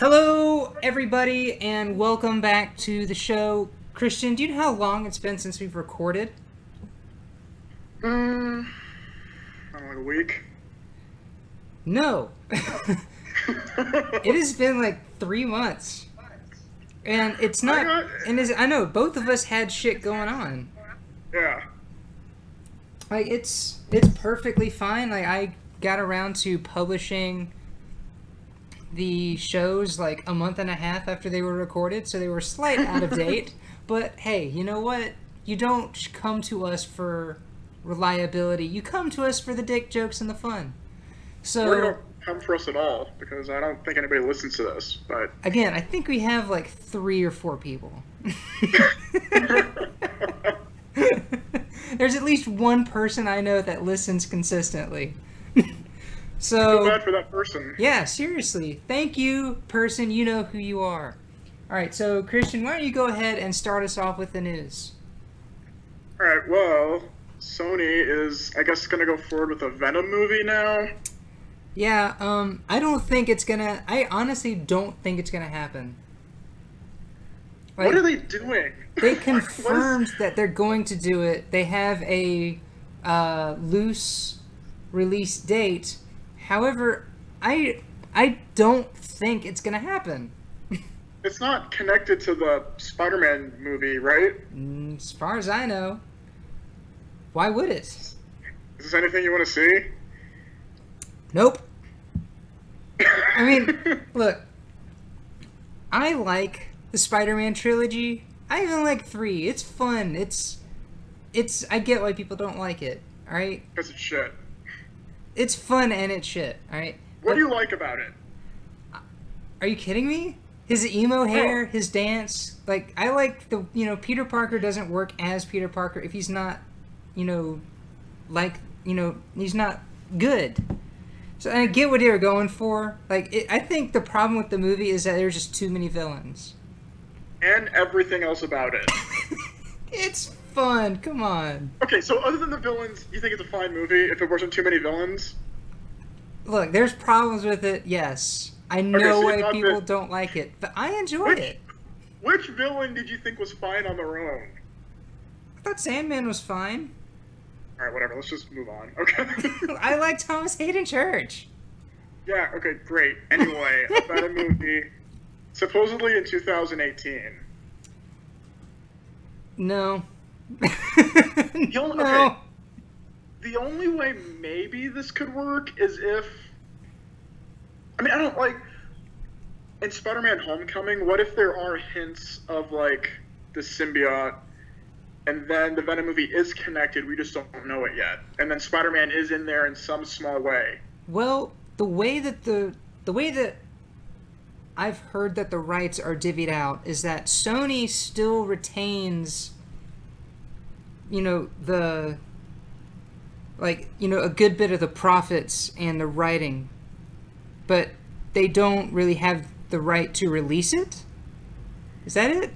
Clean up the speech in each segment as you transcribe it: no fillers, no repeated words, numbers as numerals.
Hello, everybody, and welcome back to the show. Christian, do you know how long it's been since we've recorded? Mm, I don't know, like a week. No. It has been like 3 months. And it's I not. got, I know, both of us had shit going on. yeah. Like, it's perfectly fine. Like, I got around to publishing the shows like a month and a half after they were recorded, so they were slight out of date. But hey, you know what? You don't come to us for reliability. You come to us for the dick jokes and the fun. Or you So don't come for us at all because I don't think anybody listens to this. But again, I think we have like 3 or 4 people. There's at least one person I know that listens consistently. feel So bad for that person. yeah, seriously. Thank you, person. You know who you are. All right, so Christian, why don't you go ahead and start us off with the news? All right. Well, Sony is, I guess, going to go forward with a Venom movie now. Yeah, I don't think it's gonna. I honestly don't think it's gonna happen. What Like, are they doing? they What confirmed is- that they're going to do it. They have a loose release date. However, I don't think it's gonna happen. It's not connected to the Spider-Man movie, right? As far as I know, why would it? Is this anything you want to see? Nope. I mean, look, I like the Spider-Man trilogy. I even like 3. It's fun. It's. I get why people don't like it. All right, Because it's shit. it's fun and it's shit. All right. What do you like about it? Are you kidding me? His emo hair, his dance. Like, I like the. Peter Parker doesn't work as Peter Parker if he's not, like, he's not good. So I get what they were going for. Like, I think the problem with the movie is that there's just too many villains. And everything else about it. It's fun. Come on. Okay, so other than the villains, you think it's a fine movie if it wasn't too many villains? Look, there's problems with it. Yes, I know so you why thought people that- don't like it, but I enjoy Which- it. Which villain did you think was fine on their own? I thought Sandman was fine. Alright, whatever, let's just move on. Okay. I like Thomas Hayden Church. Yeah, okay, great. Anyway, about a movie supposedly in 2018. No. only- No. okay. The only way maybe this could work is if... I mean, I don't like... In Spider-Man Homecoming, what if there are hints of, like, the symbiote, and then the Venom movie is connected, we just don't know it yet. And then Spider-Man is in there in some small way. Well, the way that I've heard that the rights are divvied out is that Sony still retains, the a good bit of the profits and the writing, but they don't really have the right to release it. Is that it?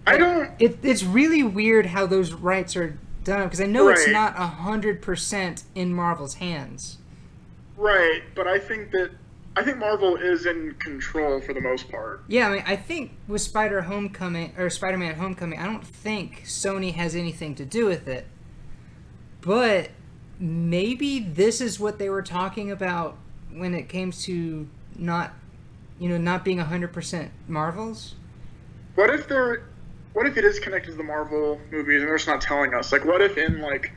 I don't... It's really weird how those rights are done, because I know it's Right. not 100% in Marvel's hands. Right, but I think Marvel is in control for the most part. Yeah, I mean, I think with Spider-Man Homecoming, I don't think Sony has anything to do with it. But maybe this is what they were talking about when it came to not being 100% Marvel's. What if it is connected to the Marvel movies and they're just not telling us? Like, what if in, like,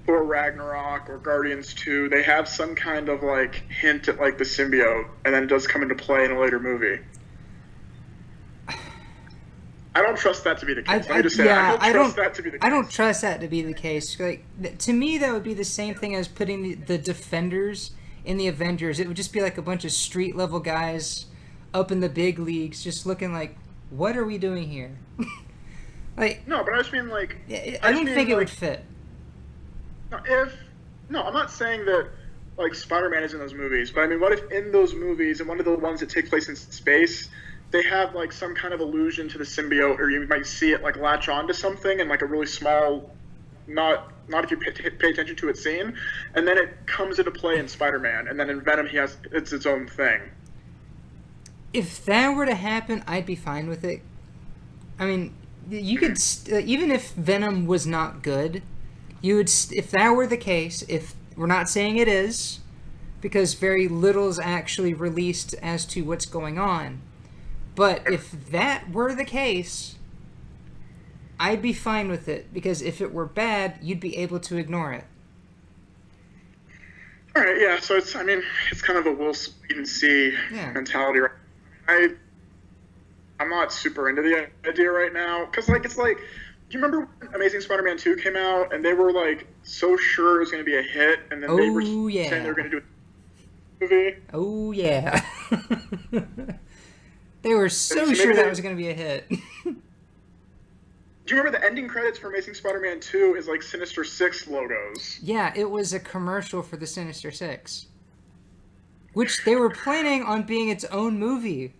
Thor Ragnarok or Guardians 2, they have some kind of, like, hint at, like, the symbiote, and then it does come into play in a later movie? I don't trust that to be the case. Let me just say that. I don't trust that to be the case. I don't trust that to be the case. Like, to me, that would be the same thing as putting the Defenders in the Avengers. It would just be like a bunch of street level guys up in the big leagues, just looking like, what are we doing here? Like, No, but I just mean, like... I don't think it would fit. No, I'm not saying that, like, Spider-Man is in those movies, but I mean, what if in those movies, and one of the ones that take place in space, they have, like, some kind of allusion to the symbiote, or you might see it, like, latch onto something in, like, a really small, not if you pay attention to it scene, and then it comes into play in Spider-Man, and then in Venom it's its own thing. If that were to happen, I'd be fine with it. I mean, you could even if Venom was not good, you would if that were the case. If we're not saying it is, because very little is actually released as to what's going on. But if that were the case, I'd be fine with it, because if it were bad, you'd be able to ignore it. All right, yeah. So it's kind of a we'll wait and see mentality. I'm not super into the idea right now, because it's like, do you remember when Amazing Spider-Man 2 came out and they were like so sure it was going to be a hit, and then they were saying they were going to do a movie? Oh yeah. They were so sure that was going to be a hit. Do you remember the ending credits for Amazing Spider-Man 2 is like Sinister Six logos? Yeah, it was a commercial for the Sinister Six, which they were planning on being its own movie.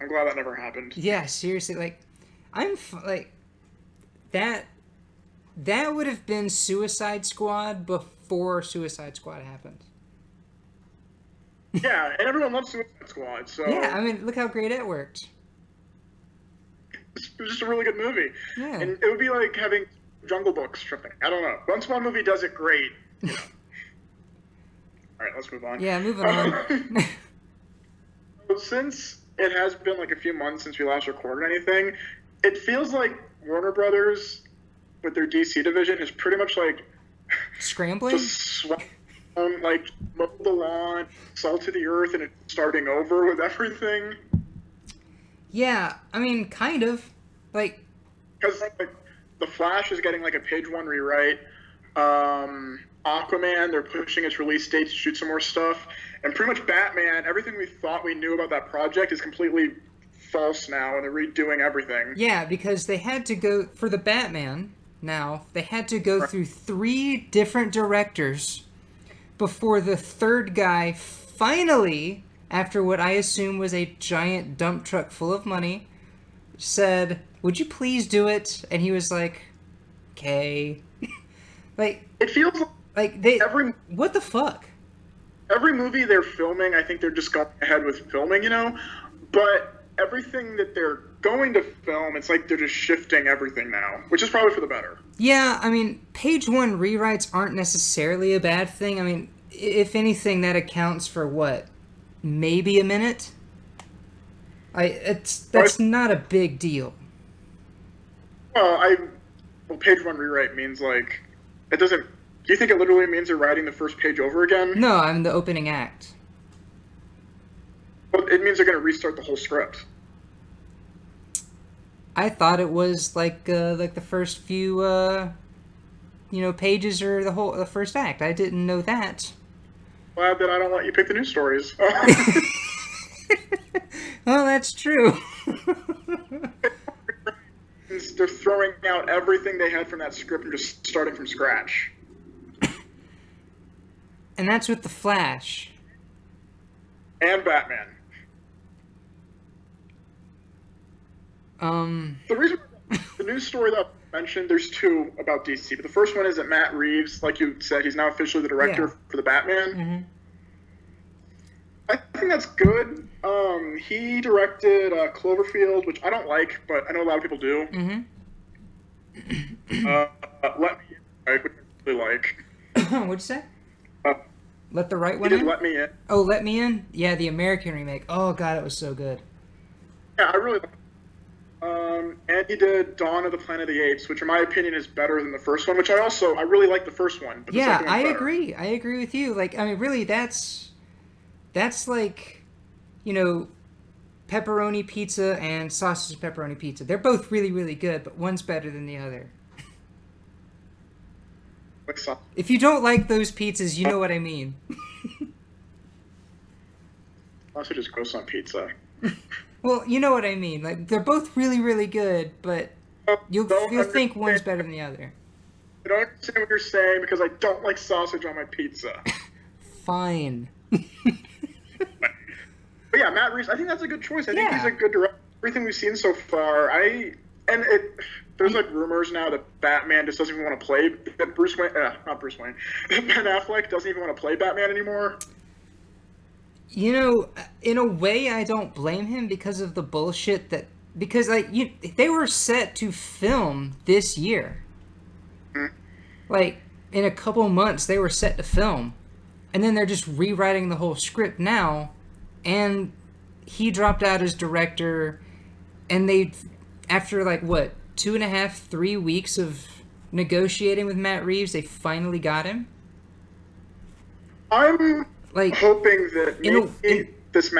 I'm glad that never happened. Yeah, seriously, that would have been Suicide Squad before Suicide Squad happened. Yeah, and everyone loves Suicide Squad, so... Yeah, I mean, look how great it worked. It was just a really good movie. Yeah. And it would be like having Jungle Book stripping. I don't know. Once one movie does it great, you know. All right, let's move on. Yeah, moving on. Since it has been like a few months since we last recorded anything, it feels like Warner Brothers, with their DC division, is pretty much like... Scrambling? Just swept like mow the lawn, salt to the earth, and it's starting over with everything. Yeah, I mean, kind of. Like... Because The Flash is getting like a page one rewrite. Aquaman, they're pushing its release date to shoot some more stuff. And pretty much Batman, everything we thought we knew about that project is completely false now, and they're redoing everything. Yeah, because they had to go... For the Batman, now, they had to go through 3 different directors before the third guy finally, after what I assume was a giant dump truck full of money, said, "Would you please do it?" And he was like, "Okay." Like, it feels like they... What the fuck? Every movie they're filming, I think they're just going ahead with filming, you know? But everything that they're going to film, it's like they're just shifting everything now, which is probably for the better. Yeah, I mean, page one rewrites aren't necessarily a bad thing. I mean, if anything, that accounts for what? Maybe a minute? That's not a big deal. Well, page one rewrite means like, it doesn't... Do you think it literally means they're writing the first page over again? No, I'm the opening act. Well, it means they're going to restart the whole script. I thought it was like the first few pages or the first act. I didn't know that. Glad that I don't let you pick the news stories. Well, that's true. They're throwing out everything they had from that script and just starting from scratch. And that's with The Flash. And Batman. The reason the news story that I mentioned, there's 2 about DC, but the first one is that Matt Reeves, like you said, he's now officially the director for the Batman. Mm-hmm. I think that's good. He directed Cloverfield, which I don't like, but I know a lot of people do. Mm-hmm. Let Me In, which I really like. What'd you say? Let the Right One in? Let Me In. Oh, Let Me In? Yeah, the American remake. Oh, God, it was so good. Yeah, I really like it. And he did Dawn of the Planet of the Apes, which in my opinion is better than the first one, which I really like the first one. But yeah, I agree. I agree with you. Like, I mean, really, that's like, pepperoni pizza and sausage pepperoni pizza. They're both really, really good, but one's better than the other. Like sausage. If you don't like those pizzas, you know what I mean. Sausage is gross on pizza. Well, you know what I mean. Like, they're both really, really good, but you'll think one's better than the other. I don't understand what you're saying because I don't like sausage on my pizza. Fine. But yeah, Matt Reeves, I think that's a good choice. I think he's a good director. Everything we've seen so far, there's like rumors now that Batman just doesn't even want to play, that Ben Affleck doesn't even want to play Batman anymore. You know, in a way, I don't blame him because of the bullshit that because they were set to film this year. Hmm. Like in a couple months, they were set to film, and then they're just rewriting the whole script now, and he dropped out as director, and they after like what 2.5 3 weeks of negotiating with Matt Reeves, they finally got him. I'm Like hoping that in a in, maybe this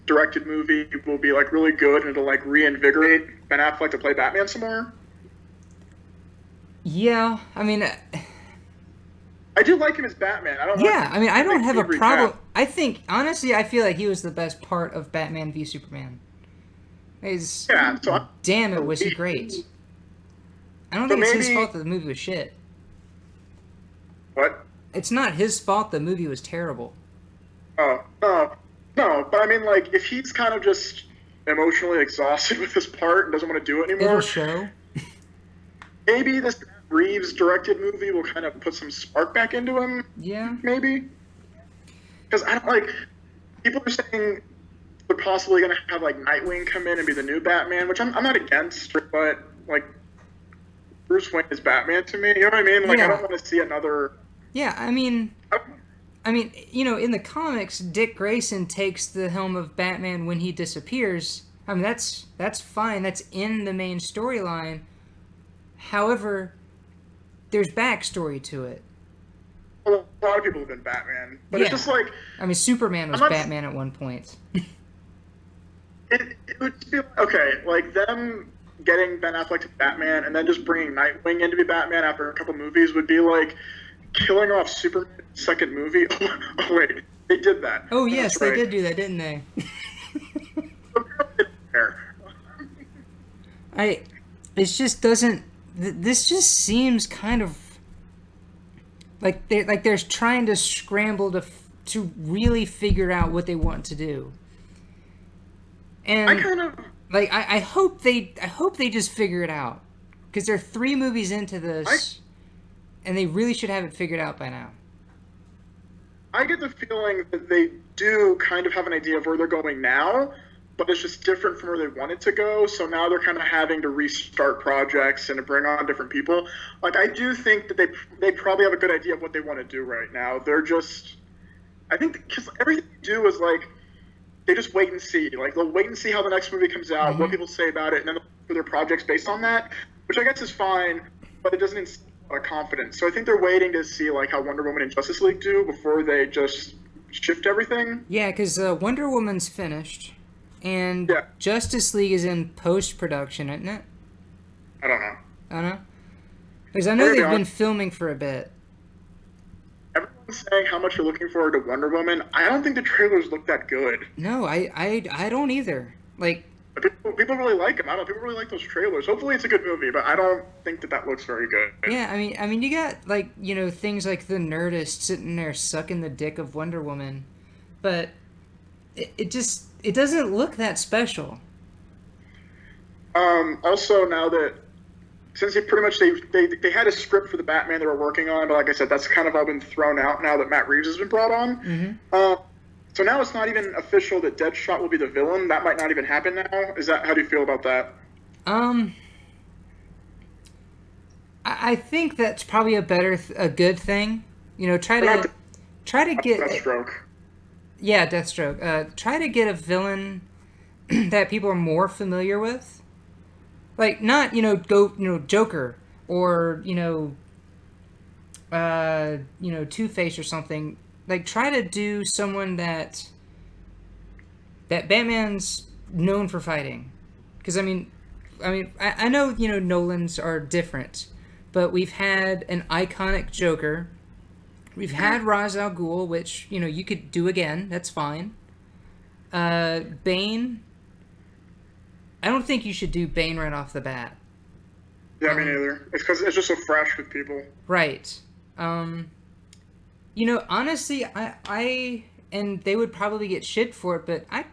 directed movie will be like really good and it'll like reinvigorate Ben Affleck to play Batman some more. yeah, I mean. I do like him as Batman. I don't like Yeah, I mean, I him don't as have a Henry problem. Cavill. I think, honestly, I feel like he was the best part of Batman v Superman. He's, Yeah, so damn it, was he great. I don't so think it's his maybe fault that the movie was shit. what? It's not his fault the movie was terrible. Oh no, no. But I mean, like, if he's kind of just emotionally exhausted with his part and doesn't want to do it It'll anymore, show. maybe this Reeves directed movie will kind of put some spark back into him. Yeah. Maybe because I don't like. People are saying they're possibly going to have like Nightwing come in and be the new Batman, which I'm not against, but like Bruce Wayne is Batman to me. You know what I mean? Like I Yeah. don't want to see another. Yeah, I mean, you know, in the comics, Dick Grayson takes the helm of Batman when he disappears. I mean, that's fine. That's in the main storyline. However, there's backstory to it. A lot of people have been Batman, but Yeah. it's just like I mean, Superman was I'm not- Batman at one point. it would be okay, like them getting Ben Affleck to Batman and then just bringing Nightwing in to be Batman after a couple movies would be like killing off Superman's second movie. Oh wait, they did that. Oh yes, That's they right. did do that, didn't they? I. It just doesn't. This just seems kind of like they're trying to scramble to really figure out what they want to do. And I kind of like I hope they just figure it out because they're 3 movies into this, and they really should have it figured out by now. I get the feeling that they do kind of have an idea of where they're going now, but it's just different from where they wanted to go. So now they're kind of having to restart projects and to bring on different people. Like I do think that they probably have a good idea of what they want to do right now. They're just, I think, because everything they do is like they just wait and see. Like they'll wait and see how the next movie comes out, what people say about it, and then they'll do their projects based on that, which I guess is fine, but it doesn't instill a lot of confidence. So I think they're waiting to see like how Wonder Woman and Justice League do before they just shift everything. Yeah, because Wonder Woman's finished, and Yeah. Justice League is in post production, isn't it? I don't know. I don't know. Because I know Maybe they've not. been filming for a bit. Everyone's saying how much you're looking forward to Wonder Woman. I don't think the trailers look that good. No, I don't either. Like, But people really like them. I don't know. People really like those trailers. Hopefully, it's a good movie, but I don't think that looks very good. yeah, I mean, you got like things like the Nerdist sitting there sucking the dick of Wonder Woman, but it just it doesn't look that special. Also, now that since they had a script for the Batman they were working on, but like I said, that's kind of all been thrown out now that Matt Reeves has been brought on. Mm-hmm. So now it's not even official that Deadshot will be the villain. That might not even happen now. How do you feel about that? I think that's probably a good thing. You know, try Not to get Deathstroke. yeah, Deathstroke. Try to get a villain that people are more familiar with. Like not, Joker or, Two-Face or something. Like try to do someone that Batman's known for fighting. Cuz I know, Nolan's are different, but we've had an iconic Joker. We've had Ra's al Ghul, which, you could do again. That's fine. Bane. I don't think you should do Bane right off the bat. Yeah, me neither. It's because it's just so fresh with people. Right. Honestly, I and they would probably get shit for it, but I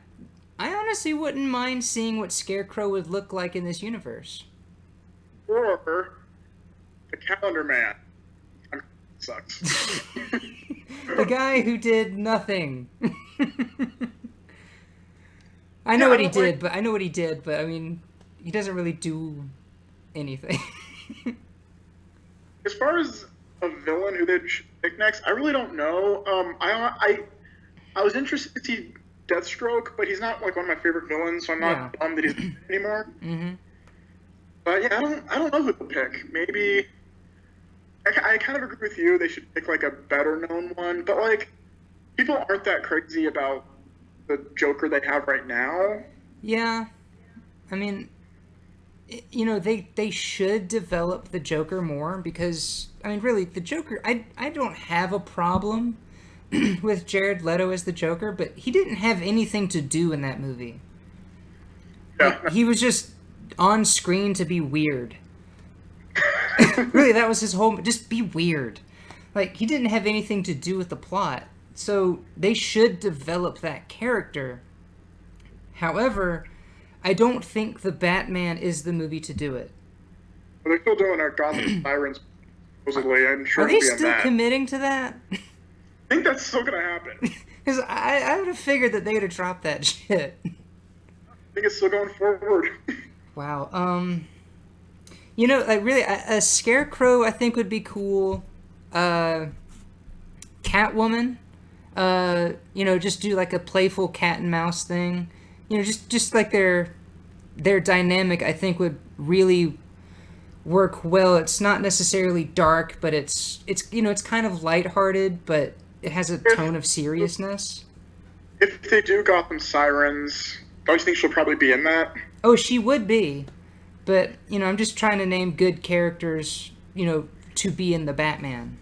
honestly wouldn't mind seeing what Scarecrow would look like in this universe. Or the Calendar Man. Sucks. The guy who did nothing. I know Yeah, what I he don't did, like- but I know what he did, but I mean, he doesn't really do anything. As far as a villain who they'd pick next, I really don't know. I was interested to see Deathstroke, but he's not like one of my favorite villains, so I'm Yeah. not bummed that he's not anymore. hmm But yeah, I don't know who to pick. Maybe I kind of agree with you. They should pick like a better known one, but like people aren't that crazy about the Joker they have right now. Yeah, I mean, you know, they should develop the Joker more because I mean, really, the Joker. I don't have a problem with Jared Leto as the Joker, but he didn't have anything to do in that movie. Yeah, Like, he was just on screen to be weird. Really, that was his whole. Just be weird. Like he didn't have anything to do with the plot, so they should develop that character. However, I don't think the Batman is the movie to do it. they're still doing a Gotham Sirens supposedly. I'm sure Are they it'll be on still that. committing to that? I think that's still gonna happen. I Because I would have figured that they would have dropped that shit. think it's still going forward. Wow. You know, like really, a Scarecrow I think would be cool. Catwoman. You know, just do like a playful cat and mouse thing. You know, just like their dynamic I think would really work well. It's not necessarily dark, but it's you know, it's kind of lighthearted, but it has a tone of seriousness. If they do Gotham Sirens, don't you think she'll probably be in that? Oh, she would be. But, you know, I'm just trying to name good characters, you know, to be in the Batman.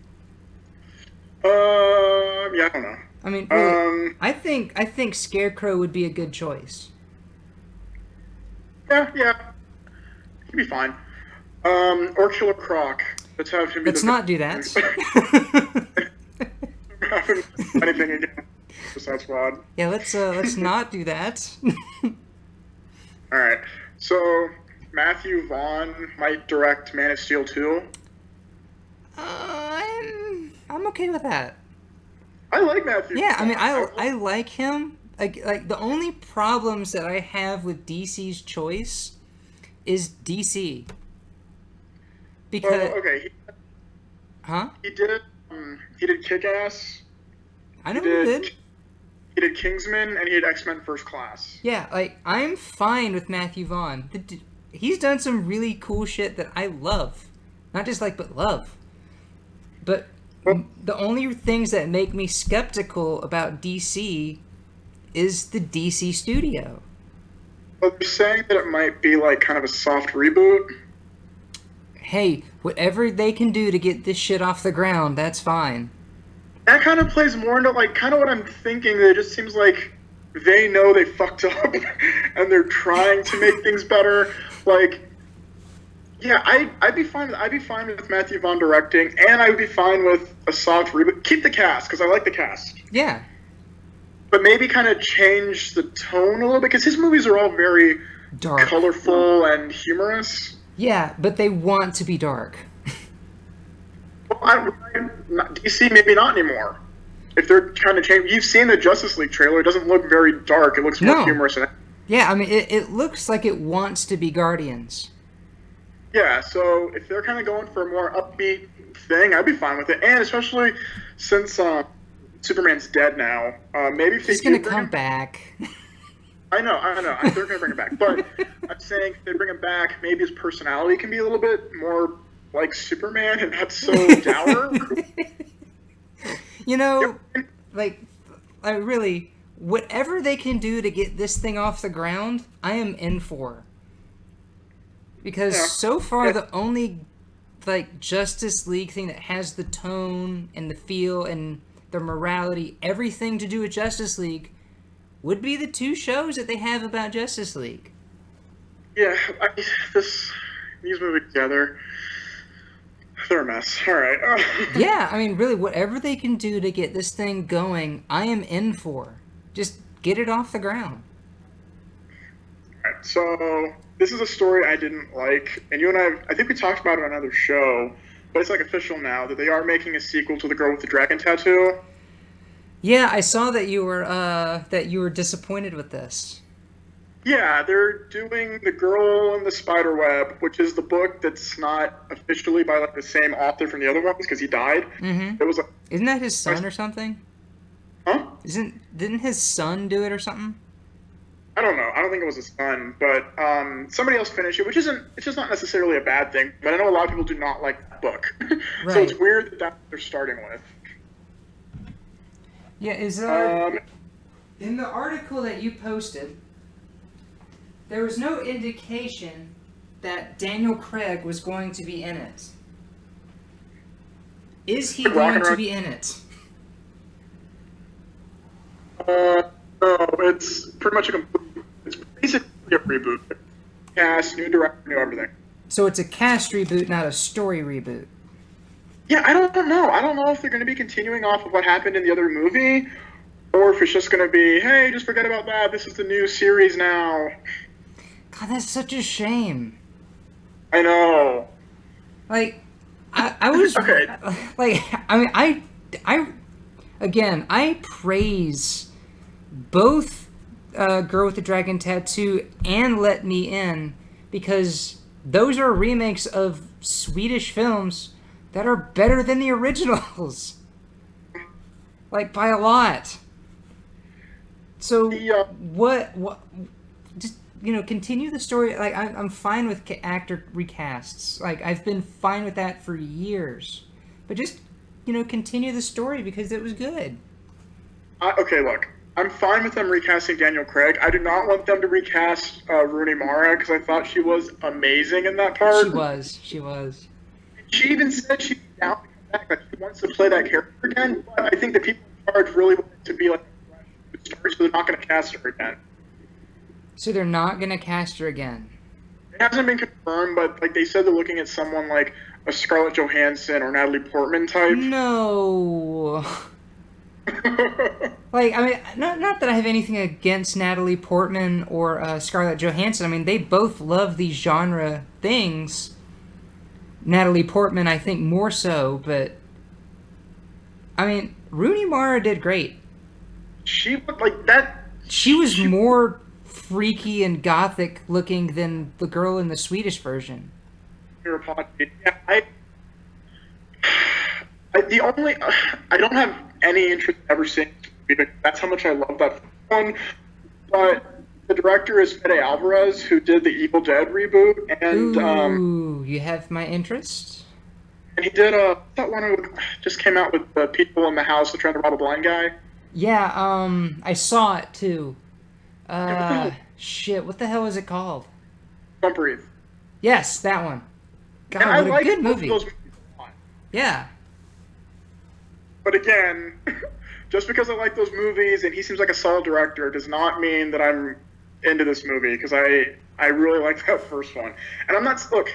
Yeah, I don't know. I mean, really, I think Scarecrow would be a good choice. Yeah, he'd be fine. Or Killer Croc. Let's have him be Let's the not do that. anything again. Suicide Squad. Yeah, let's not do that. All right. So Matthew Vaughn might direct Man of Steel 2. I'm okay with that. I like Matthew. Yeah, I mean, Vaughn. I like him. Like the only problems that I have with DC's choice is DC. Because Well, okay. huh? He did Kick-Ass. I know He he did. did. He did Kingsman, and he did X-Men First Class. Yeah, like I'm fine with Matthew Vaughn. He's done some really cool shit that I love, not just like but love. But the only things that make me skeptical about DC is the DC studio. But they're saying that it might be like kind of a soft reboot. Hey, whatever they can do to get this shit off the ground, that's fine. That kind of plays more into like kind of what I'm thinking. It just seems like they know they fucked up and they're trying to make things better. Like, yeah, I'd be fine. I'd be fine with Matthew Vaughn directing, and I would be fine with a soft reboot. Keep the cast because I like the cast, Yeah, but maybe kind of change the tone a little bit because his movies are all very dark. colorful and humorous. Yeah, but they want to be dark. Well, DC maybe not anymore. If they're trying to change, you've seen the Justice League trailer. It doesn't look very dark. It looks more No. humorous. And Yeah, I mean, it looks like it wants to be Guardians. yeah, so if they're kind of going for a more upbeat thing, I'd be fine with it. And especially since Superman's dead now, maybe if He's they gonna do bring come him, back. I know, they're gonna bring him back. But I'm saying if they bring him back, maybe his personality can be a little bit more like Superman and not so dour. You know, like, I really, whatever they can do to get this thing off the ground, I am in for. Because Yeah. so far, Yeah. the only, like, Justice League thing that has the tone and the feel and the morality, everything to do with Justice League, would be the two shows that they have about Justice League. Yeah, these movies together, they're a mess. All right. Yeah, I mean, really, whatever they can do to get this thing going, I am in for. Just get it off the ground. Alright, so this is a story I didn't like, and you and I think we talked about it on another show, but it's like official now that they are making a sequel to The Girl with the Dragon Tattoo. Yeah, I saw that you were disappointed with this. Yeah, they're doing The Girl in the Spider Web, which is the book that's not officially by like the same author from the other ones because he died. Mm-hmm. It was like, Isn't that his son or something? huh? Didn't his son do it or something? I don't know. I don't think it was his son, but somebody else finished it, which isn't. It's just not necessarily a bad thing. But I know a lot of people do not like that book, so it's Right. weird that that's what they're starting with. Yeah, Um, in the article that you posted, there was no indication that Daniel Craig was going to be in it. Is he going to be in it? no, it's pretty much a complete. It's basically a reboot. Cast, new director, new everything. So it's a cast reboot, not a story reboot. Yeah, I don't know. I don't know if they're going to be continuing off of what happened in the other movie, or if it's just going to be, hey, just forget about that. This is the new series now. God, that's such a shame. I know. Like, I was Okay. like, I mean, I praise both Girl with the Dragon Tattoo and Let Me In because those are remakes of Swedish films that are better than the originals, like by a lot. So The, what just continue the story. Like I'm fine with actor recasts. Like I've been fine with that for years, but just continue the story because it was good. okay, look. I'm fine with them recasting Daniel Craig. I do not want them to recast Rooney Mara because I thought she was amazing in that part. She was. She even said she's down to come back. Like, she wants to play that character again. But I think the people in charge really want it to be like a fresh start, so they're not going to cast her again. So they're not gonna cast her again. It hasn't been confirmed, but like they said, they're looking at someone like a Scarlett Johansson or Natalie Portman type. No. Like, I mean, not that I have anything against Natalie Portman or Scarlett Johansson. I mean, they both love these genre things. Natalie Portman, I think, more so, but... I mean, Rooney Mara did great. She would like that. She was more freaky and gothic looking than the girl in the Swedish version. Yeah, the only I don't have any interest in ever seeing this movie because that's how much I love that one. But the director is Fede Alvarez, who did the Evil Dead reboot, and Ooh, you have my interest? and he did that one who just came out with the people in the house that tried to rob a blind guy. Yeah, I saw it too. Yeah, Shit, what the hell is it called? Don't breathe. Yes, that one. God, And I what a like good both of movie. those movies a lot. Yeah. But again, just because I like those movies and he seems like a solid director does not mean that I'm into this movie because I really like that first one. And I'm not look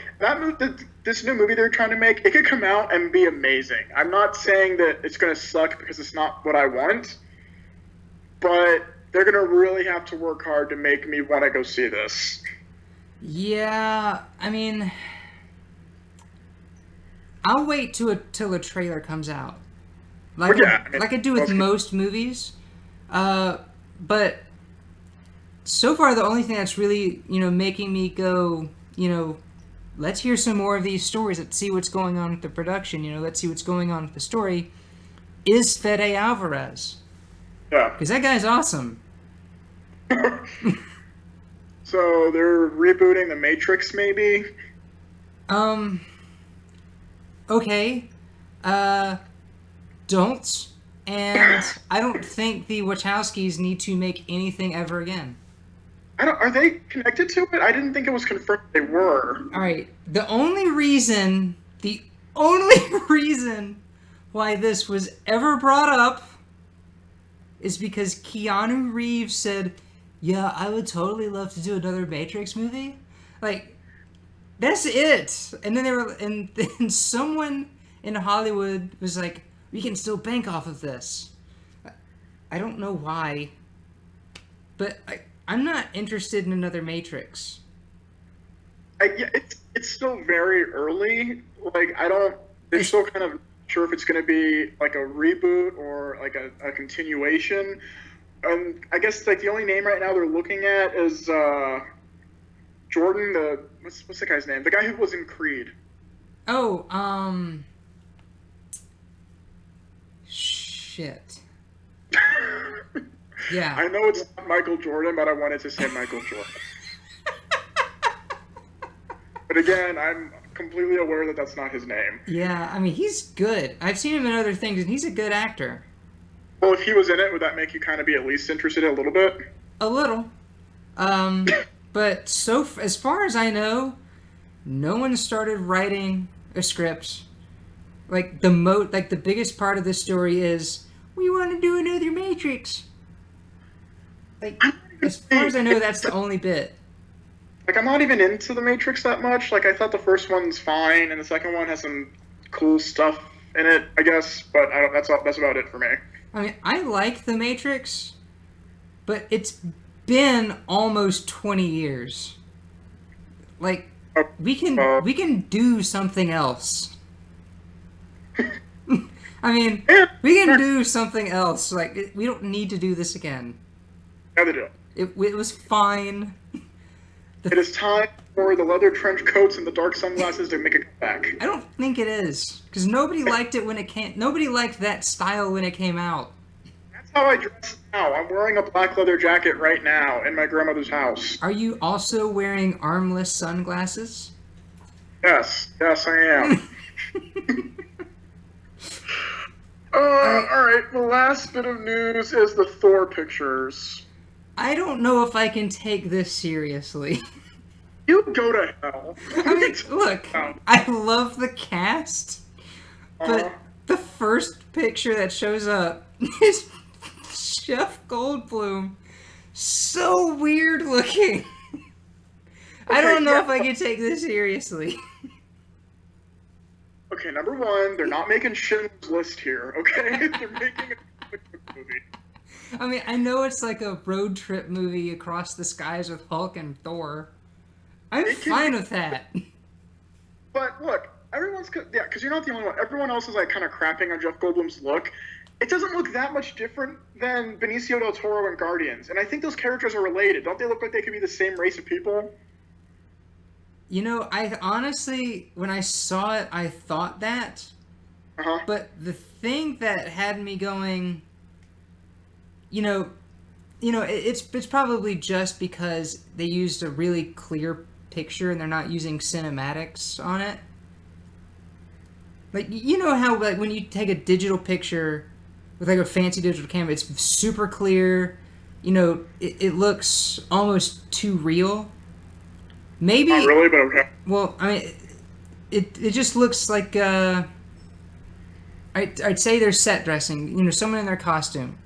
this new movie they're trying to make. It could come out and be amazing. I'm not saying that it's going to suck because it's not what I want, but they're going to really have to work hard to make me want to go see this. Yeah, I mean, I'll wait till a trailer comes out. Like, Well, yeah, I mean, like I do with most- most movies. But so far, the only thing that's really, making me go, let's hear some more of these stories. Let's see what's going on with the production. Let's see what's going on with the story. Is Fede Alvarez. Yeah. Because that guy's awesome. So they're rebooting The Matrix, maybe. Okay. Don't. And I don't think the Wachowskis need to make anything ever again. Are they connected to it? I didn't think it was confirmed they were. All right. The only reason why this was ever brought up is because Keanu Reeves said, "Yeah, I would totally love to do another Matrix movie." Like, that's it. And then someone in Hollywood was like, "We can still bank off of this." I don't know why, but I'm not interested in another Matrix. Yeah, it's still very early. Like I don't. They're still kind of sure if it's going to be like a reboot or like a continuation. I guess like the only name right now they're looking at is Jordan. What's the guy's name? The guy who was in Creed. Oh, shit. Yeah. I know it's not Michael Jordan, but I wanted to say Michael Jordan. But again, I'm completely aware that that's not his name. Yeah, I mean, he's good. I've seen him in other things, and he's a good actor. Well, if he was in it, would that make you kind of be at least interested a little bit? A little. But as far as I know, no one started writing a script. Like the biggest part of this story is we want to do another Matrix. Like, as far as I know, that's the only bit. Like, I'm not even into the Matrix that much. Like, I thought the first one's fine, and the second one has some cool stuff in it, I guess. But that's about it for me. I mean, I like the Matrix, but it's been almost 20 years. Like, we can do something else. I mean, we can do something else. Like, we don't need to do this again. Yeah, they do. It was fine. It is time for the leather trench coats and the dark sunglasses to make a comeback. I don't think it is, because nobody liked it when it came. Nobody liked that style when it came out. That's how I dress now. I'm wearing a black leather jacket right now in my grandmother's house. Are you also wearing armless sunglasses? Yes, I am. All right. The last bit of news is the Thor pictures. I don't know if I can take this seriously. You go to hell. I mean, look, I love the cast, but the first picture that shows up is Jeff Goldblum. So weird looking. I don't know if I can take this seriously. Okay, number one, they're not making Schindler's List here, okay? They're making a movie. I mean, I know it's like a road trip movie across the skies with Hulk and Thor. I'm fine with that. But look, because you're not the only one. Everyone else is like kind of crapping on Jeff Goldblum's look. It doesn't look that much different than Benicio del Toro in Guardians, and I think those characters are related. Don't they look like they could be the same race of people? You know, I honestly, when I saw it, I thought that. Uh-huh. But the thing that had me going, it's probably just because they used a really clear picture and they're not using cinematics on it. Like, you know how, like, when you take a digital picture with like a fancy digital camera, it's super clear. It looks almost too real. Maybe. Not really, but okay. Well, I mean, it just looks like I'd say they're set dressing. Someone in their costume.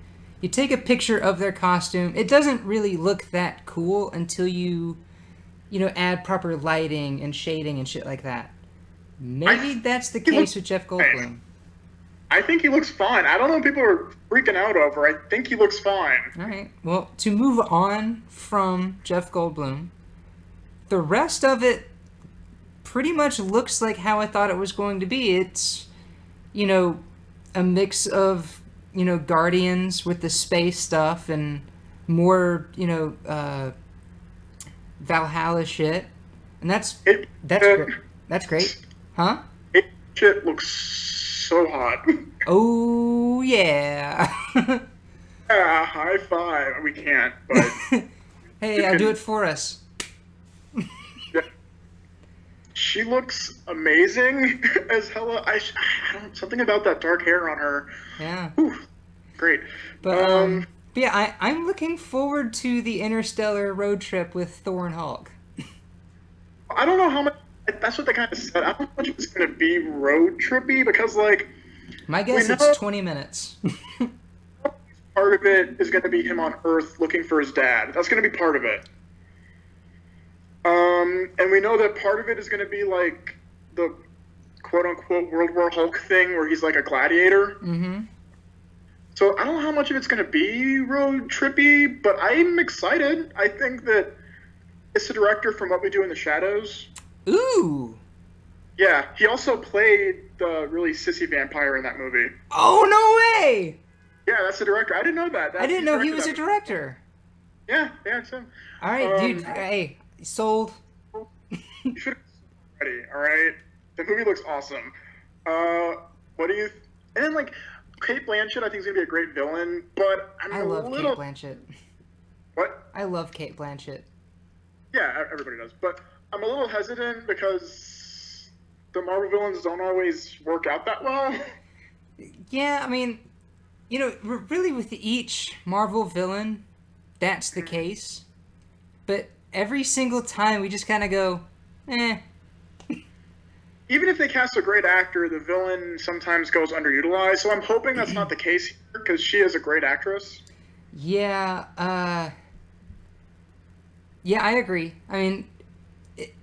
You take a picture of their costume. It doesn't really look that cool until you add proper lighting and shading and shit like that. Maybe that's the case with Jeff Goldblum. I think he looks fine. I don't know what people are freaking out over. I think he looks fine. All right. Well, to move on from Jeff Goldblum, the rest of it pretty much looks like how I thought it was going to be. It's, a mix of, Guardians with the space stuff and more, Valhalla shit. And that's great. That's great. Huh? Shit looks so hot. Oh, yeah. Yeah, high five. We can't, but... Hey, I'll do it for us. She looks amazing as Hela. Something about that dark hair on her. Yeah. Whew, great. But yeah, I'm looking forward to the interstellar road trip with Thor and Hulk. I don't know how much. That's what they kind of said. I don't know how much it's going to be road trippy because, like. My guess it's 20 minutes. Part of it is going to be him on Earth looking for his dad. That's going to be part of it. And we know that part of it is going to be like the quote-unquote World War Hulk thing where he's like a gladiator. Mm-hmm. So I don't know how much of it's going to be road trippy, but I'm excited. I think that it's the director from What We Do in the Shadows. Ooh. Yeah, he also played the really sissy vampire in that movie. Oh, no way! Yeah, that's the director. I didn't know that. I didn't He know he directed was that a movie. director. Yeah, yeah, it's him. All right, dude. Hey, sold. You should have already. All right, the movie looks awesome. Uh, what do you? And then like Kate Blanchett, I think is gonna be a great villain, but I'm I a love Kate little Blanchett. what? I love Kate Blanchett. Yeah, everybody does, but I'm a little hesitant because the Marvel villains don't always work out that well. Yeah, I mean, really with each Marvel villain, that's the case. But every single time we just kind of go, eh. Even if they cast a great actor, the villain sometimes goes underutilized. So I'm hoping that's not the case here because she is a great actress. Yeah, yeah, I agree. I mean, it,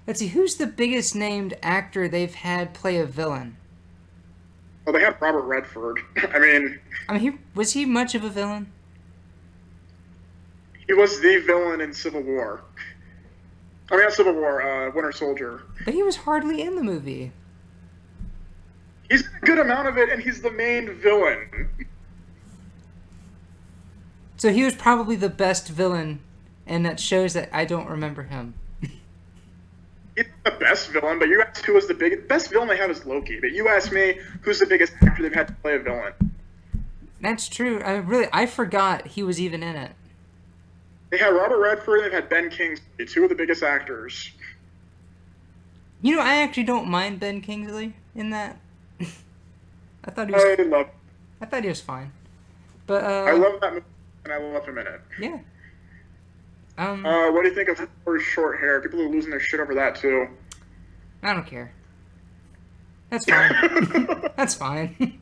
let's see, who's the biggest named actor they've had play a villain? Well, they had Robert Redford. I mean, I mean, was he much of a villain? he was the villain in Civil War. I mean, not Civil War, Winter Soldier. But he was hardly in the movie. He's in a good amount of it, and he's the main villain. So he was probably the best villain, and that shows that I don't remember him. He's the best villain, but you asked who was the best villain they have is Loki. But you asked me who's the biggest actor they've had to play a villain. That's true. I forgot he was even in it. They had Robert Redford and they've had Ben Kingsley, two of the biggest actors. I actually don't mind Ben Kingsley in that. I thought he I love. fine. But I love that movie, and I love him in it. yeah. What do you think of Thor's short hair? People are losing their shit over that too. I don't care. That's fine. That's fine.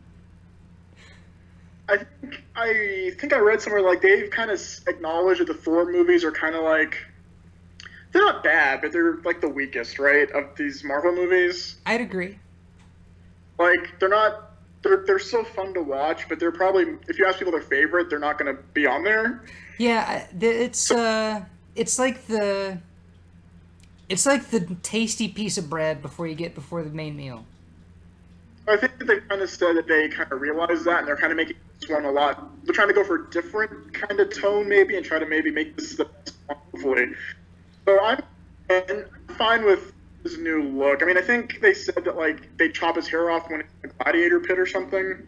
I think I read somewhere like they've kind of acknowledged that the Thor movies are kind of like they're not bad, but they're like the weakest, right, of these Marvel movies. I'd agree. Like they're not. They're so fun to watch, but they're probably if you ask people their favorite, they're not going to be on there. Yeah, it's like the tasty piece of bread before the main meal. I think that they kind of said that they kind of realize that, and they're kind of making this one a lot. They're trying to go for a different kind of tone, maybe, and try to maybe make this the best one, hopefully. So I'm fine with his new look. I mean, I think they said that like they chop his hair off when it's in a gladiator pit or something.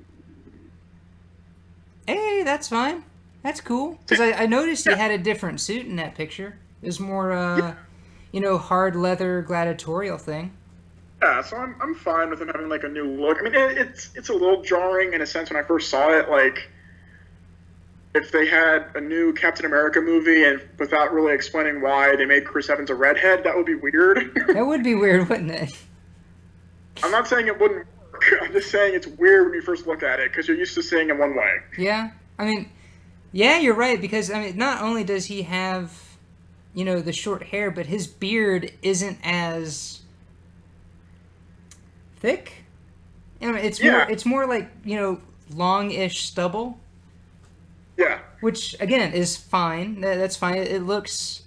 Hey, that's fine. That's cool. Because I noticed he had a different suit in that picture. It was more, hard leather gladiatorial thing. Yeah, so I'm fine with him having like a new look. I mean, it's a little jarring in a sense when I first saw it. Like, if they had a new Captain America movie and without really explaining why they made Chris Evans a redhead, that would be weird. That would be weird, wouldn't it? I'm not saying it wouldn't work. I'm just saying it's weird when you first look at it because you're used to seeing it one way. Yeah. I mean, yeah, you're right. Because, I mean, not only does he have, the short hair, but his beard isn't as thick. I mean, it's more like, long-ish stubble. Yeah. Which, again, is fine. That's fine. It looks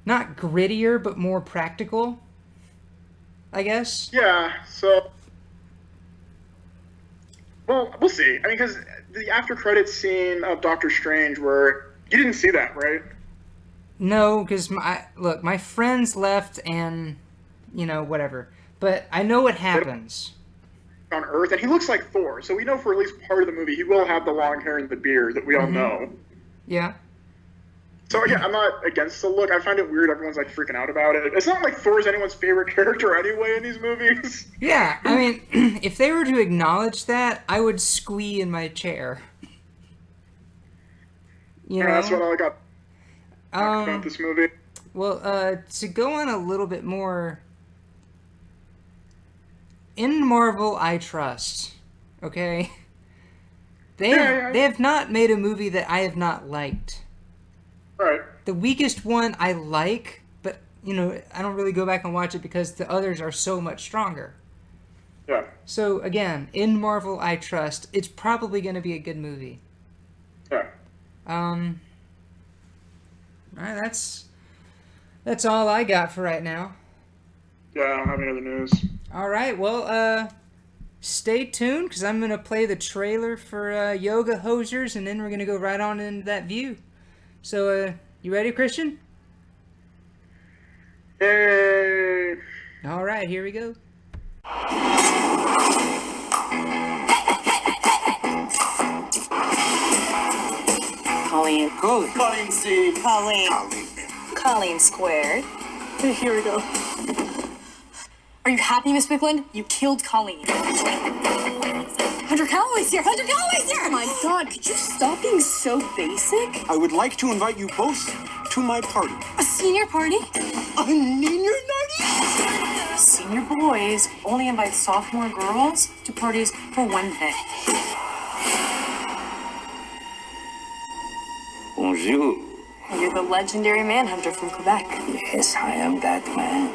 not grittier, but more practical, I guess. Yeah, so... Well, we'll see. I mean, because the after-credits scene of Doctor Strange where... You didn't see that, right? No, because, my friends left and, whatever. But I know what happens. On Earth, and he looks like Thor, so we know for at least part of the movie he will have the long hair and the beard that we all know. Yeah. So again, I'm not against the look. I find it weird everyone's like freaking out about it. It's not like Thor's anyone's favorite character anyway in these movies. Yeah, I mean, if they were to acknowledge that, I would squee in my chair. That's what I got about this movie. Well, to go on a little bit more... In Marvel, I trust. Okay? They have not made a movie that I have not liked. Right. The weakest one I like, but, I don't really go back and watch it because the others are so much stronger. Yeah. So, again, in Marvel, I trust. It's probably going to be a good movie. Yeah. Alright, that's all I got for right now. Yeah, I don't have any other news. All right, well, stay tuned because I'm gonna play the trailer for Yoga Hosers, and then we're gonna go right on into that view. So, you ready, Christian? Yay! All right, here we go. Colleen. Colleen C. Colleen. Colleen squared. Here we go. Are you happy, Miss Wicklund? You killed Colleen. 100 calories here! 100 calories here! Oh my god, could you stop being so basic? I would like to invite you both to my party. A senior party? A senior party? Senior boys only invite sophomore girls to parties for one thing. Bonjour. You're the legendary manhunter from Quebec. Yes, I am that man.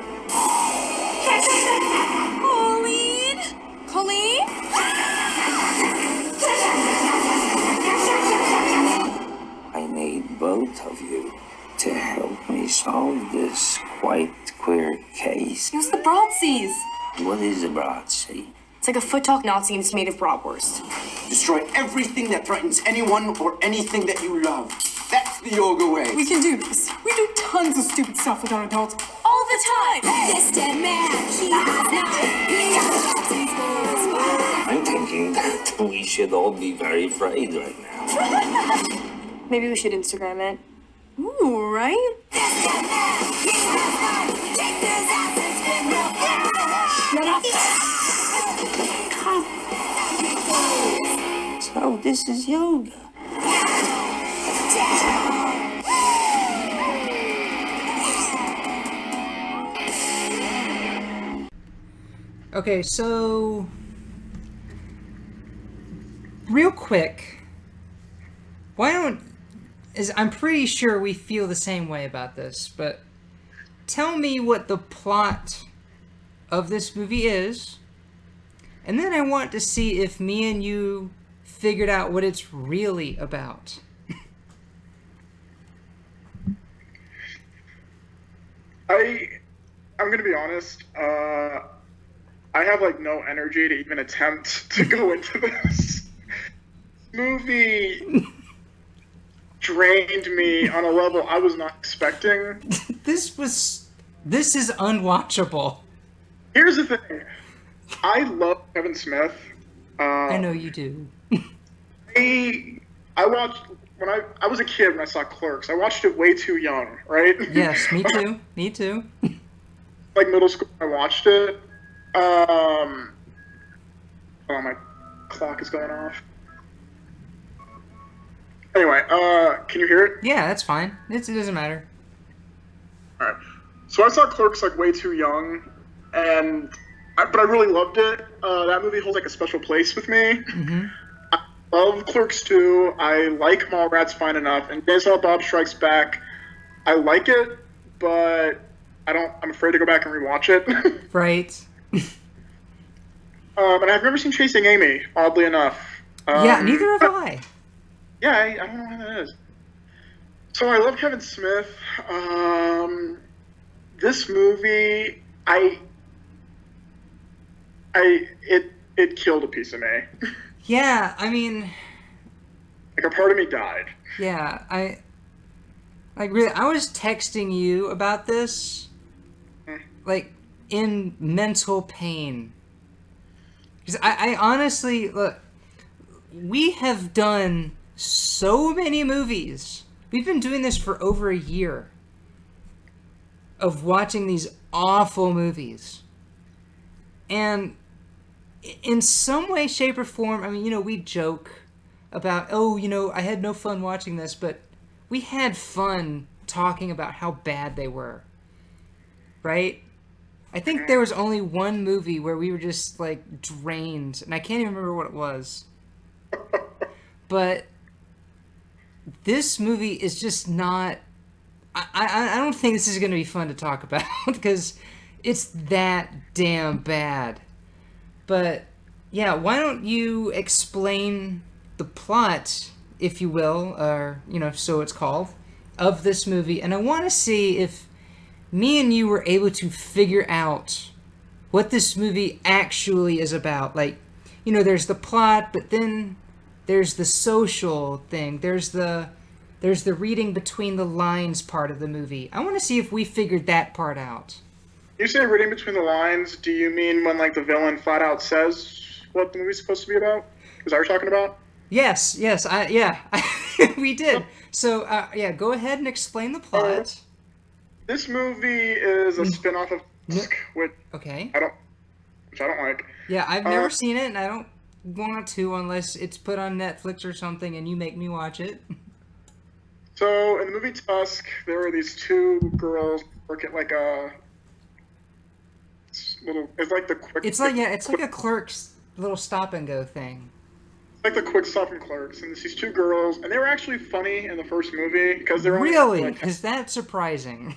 Colleen? Colleen? I need both of you to help me solve this quite queer case. Use the broadsies. What is a broadsea? It's like a foot-talk Nazi and it's made of bratwurst. Destroy everything that threatens anyone or anything that you love. That's the yoga way. We can do this. We do tons of stupid stuff with our adults all the time. I'm thinking that we should all be very afraid right now. Maybe we should Instagram it. Ooh, right? Shut up. So this is yoga. Okay, so real quick, why don't I'm pretty sure we feel the same way about this, but tell me what the plot of this movie is, and then I want to see if me and you figured out what it's really about. I'm gonna be honest. I have like no energy to even attempt to go into this. Movie drained me on a level I was not expecting. This is unwatchable. Here's the thing. I love Kevin Smith. I know you do. I watched when I was a kid when I saw Clerks. I watched it way too young, right? Yes, me too. Me too. Like middle school, I watched it. Oh, my clock is going off. Anyway, can you hear it? Yeah, that's fine. It doesn't matter. All right. So I saw Clerks like way too young, but I really loved it. That movie holds like a special place with me. Mm-hmm. I love Clerks 2. I like Mallrats Fine Enough, and Days Out Bob Strikes Back. I like it, but I'm afraid to go back and rewatch it. Right. And I've never seen Chasing Amy, oddly enough. Yeah, neither have I. Yeah, I don't know why that is. So I love Kevin Smith. This movie, it killed a piece of me. Yeah, I mean, Like a part of me died. yeah, I was texting you about this, like, in mental pain. Because I honestly, look, we have done so many movies. We've been doing this for over a year of watching these awful movies. And in some way, shape, or form, I mean, we joke about, I had no fun watching this, but we had fun talking about how bad they were. Right? I think there was only one movie where we were just, like, drained, and I can't even remember what it was. But this movie is just not... I don't think this is going to be fun to talk about, because it's that damn bad. But, yeah, why don't you explain the plot, if you will, or, so it's called, of this movie, and I want to see if me and you were able to figure out what this movie actually is about. Like, you know, there's the plot, but then there's the social thing. There's the reading between the lines part of the movie. I want to see if we figured that part out. You say reading between the lines, do you mean when, like, the villain flat out says what the movie's supposed to be about? Is that what you're talking about? Yes, we did. So, yeah, go ahead and explain the plot. This movie is a spin-off of Tusk, which Okay. I don't like. Yeah, I've never seen it, and I don't want to unless it's put on Netflix or something and you make me watch it. So, in the movie Tusk, there are these two girls work at, like, a little... It's like the quick... It's like a Clerks little stop and go thing. Like the quick stop and Clerks, and it's these two girls, and they were actually funny in the first movie because they're only Really? like, Is that surprising?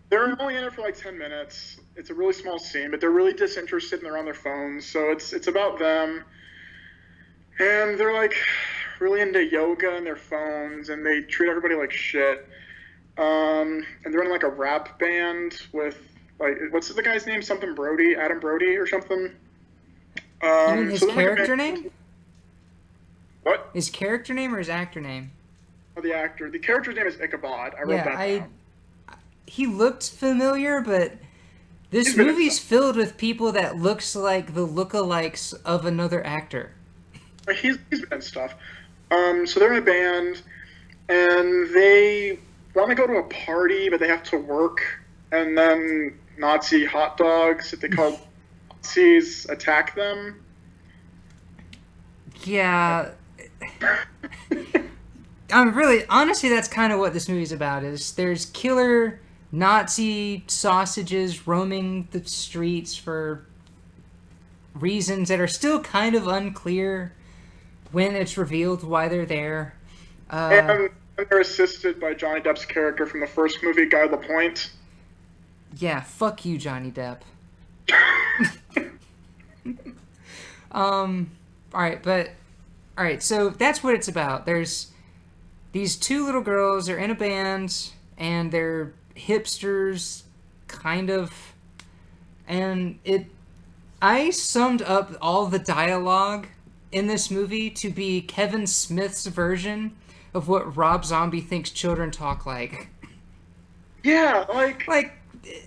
they're only in it for like 10 minutes. It's a really small scene, but they're really disinterested and they're on their phones, so it's about them, and they're like really into yoga and their phones, and they treat everybody like shit. And they're in like a rap band with like what's the guy's name? Something Brody, Adam Brody or something. You mean his so they're like a character band- name? What? His character name or his actor name? Oh, the actor. The character's name is Ichabod. I wrote that down. He looked familiar, but this He's been in movie's stuff. filled with people that looks like the lookalikes of another actor. He's been in stuff. So they're in a band, and they want to go to a party, but they have to work, and then Nazi hot dogs that they call Nazis attack them. Yeah. Honestly, that's kind of what this movie's about. Is there's killer Nazi sausages roaming the streets for reasons that are still kind of unclear when it's revealed why they're there. And they're assisted by Johnny Depp's character from the first movie, Guy Lapointe. Yeah, fuck you, Johnny Depp. Alright, so that's what it's about. There's these two little girls, they're in a band, and they're hipsters, kind of. And I summed up all the dialogue in this movie to be Kevin Smith's version of what Rob Zombie thinks children talk like. Yeah, like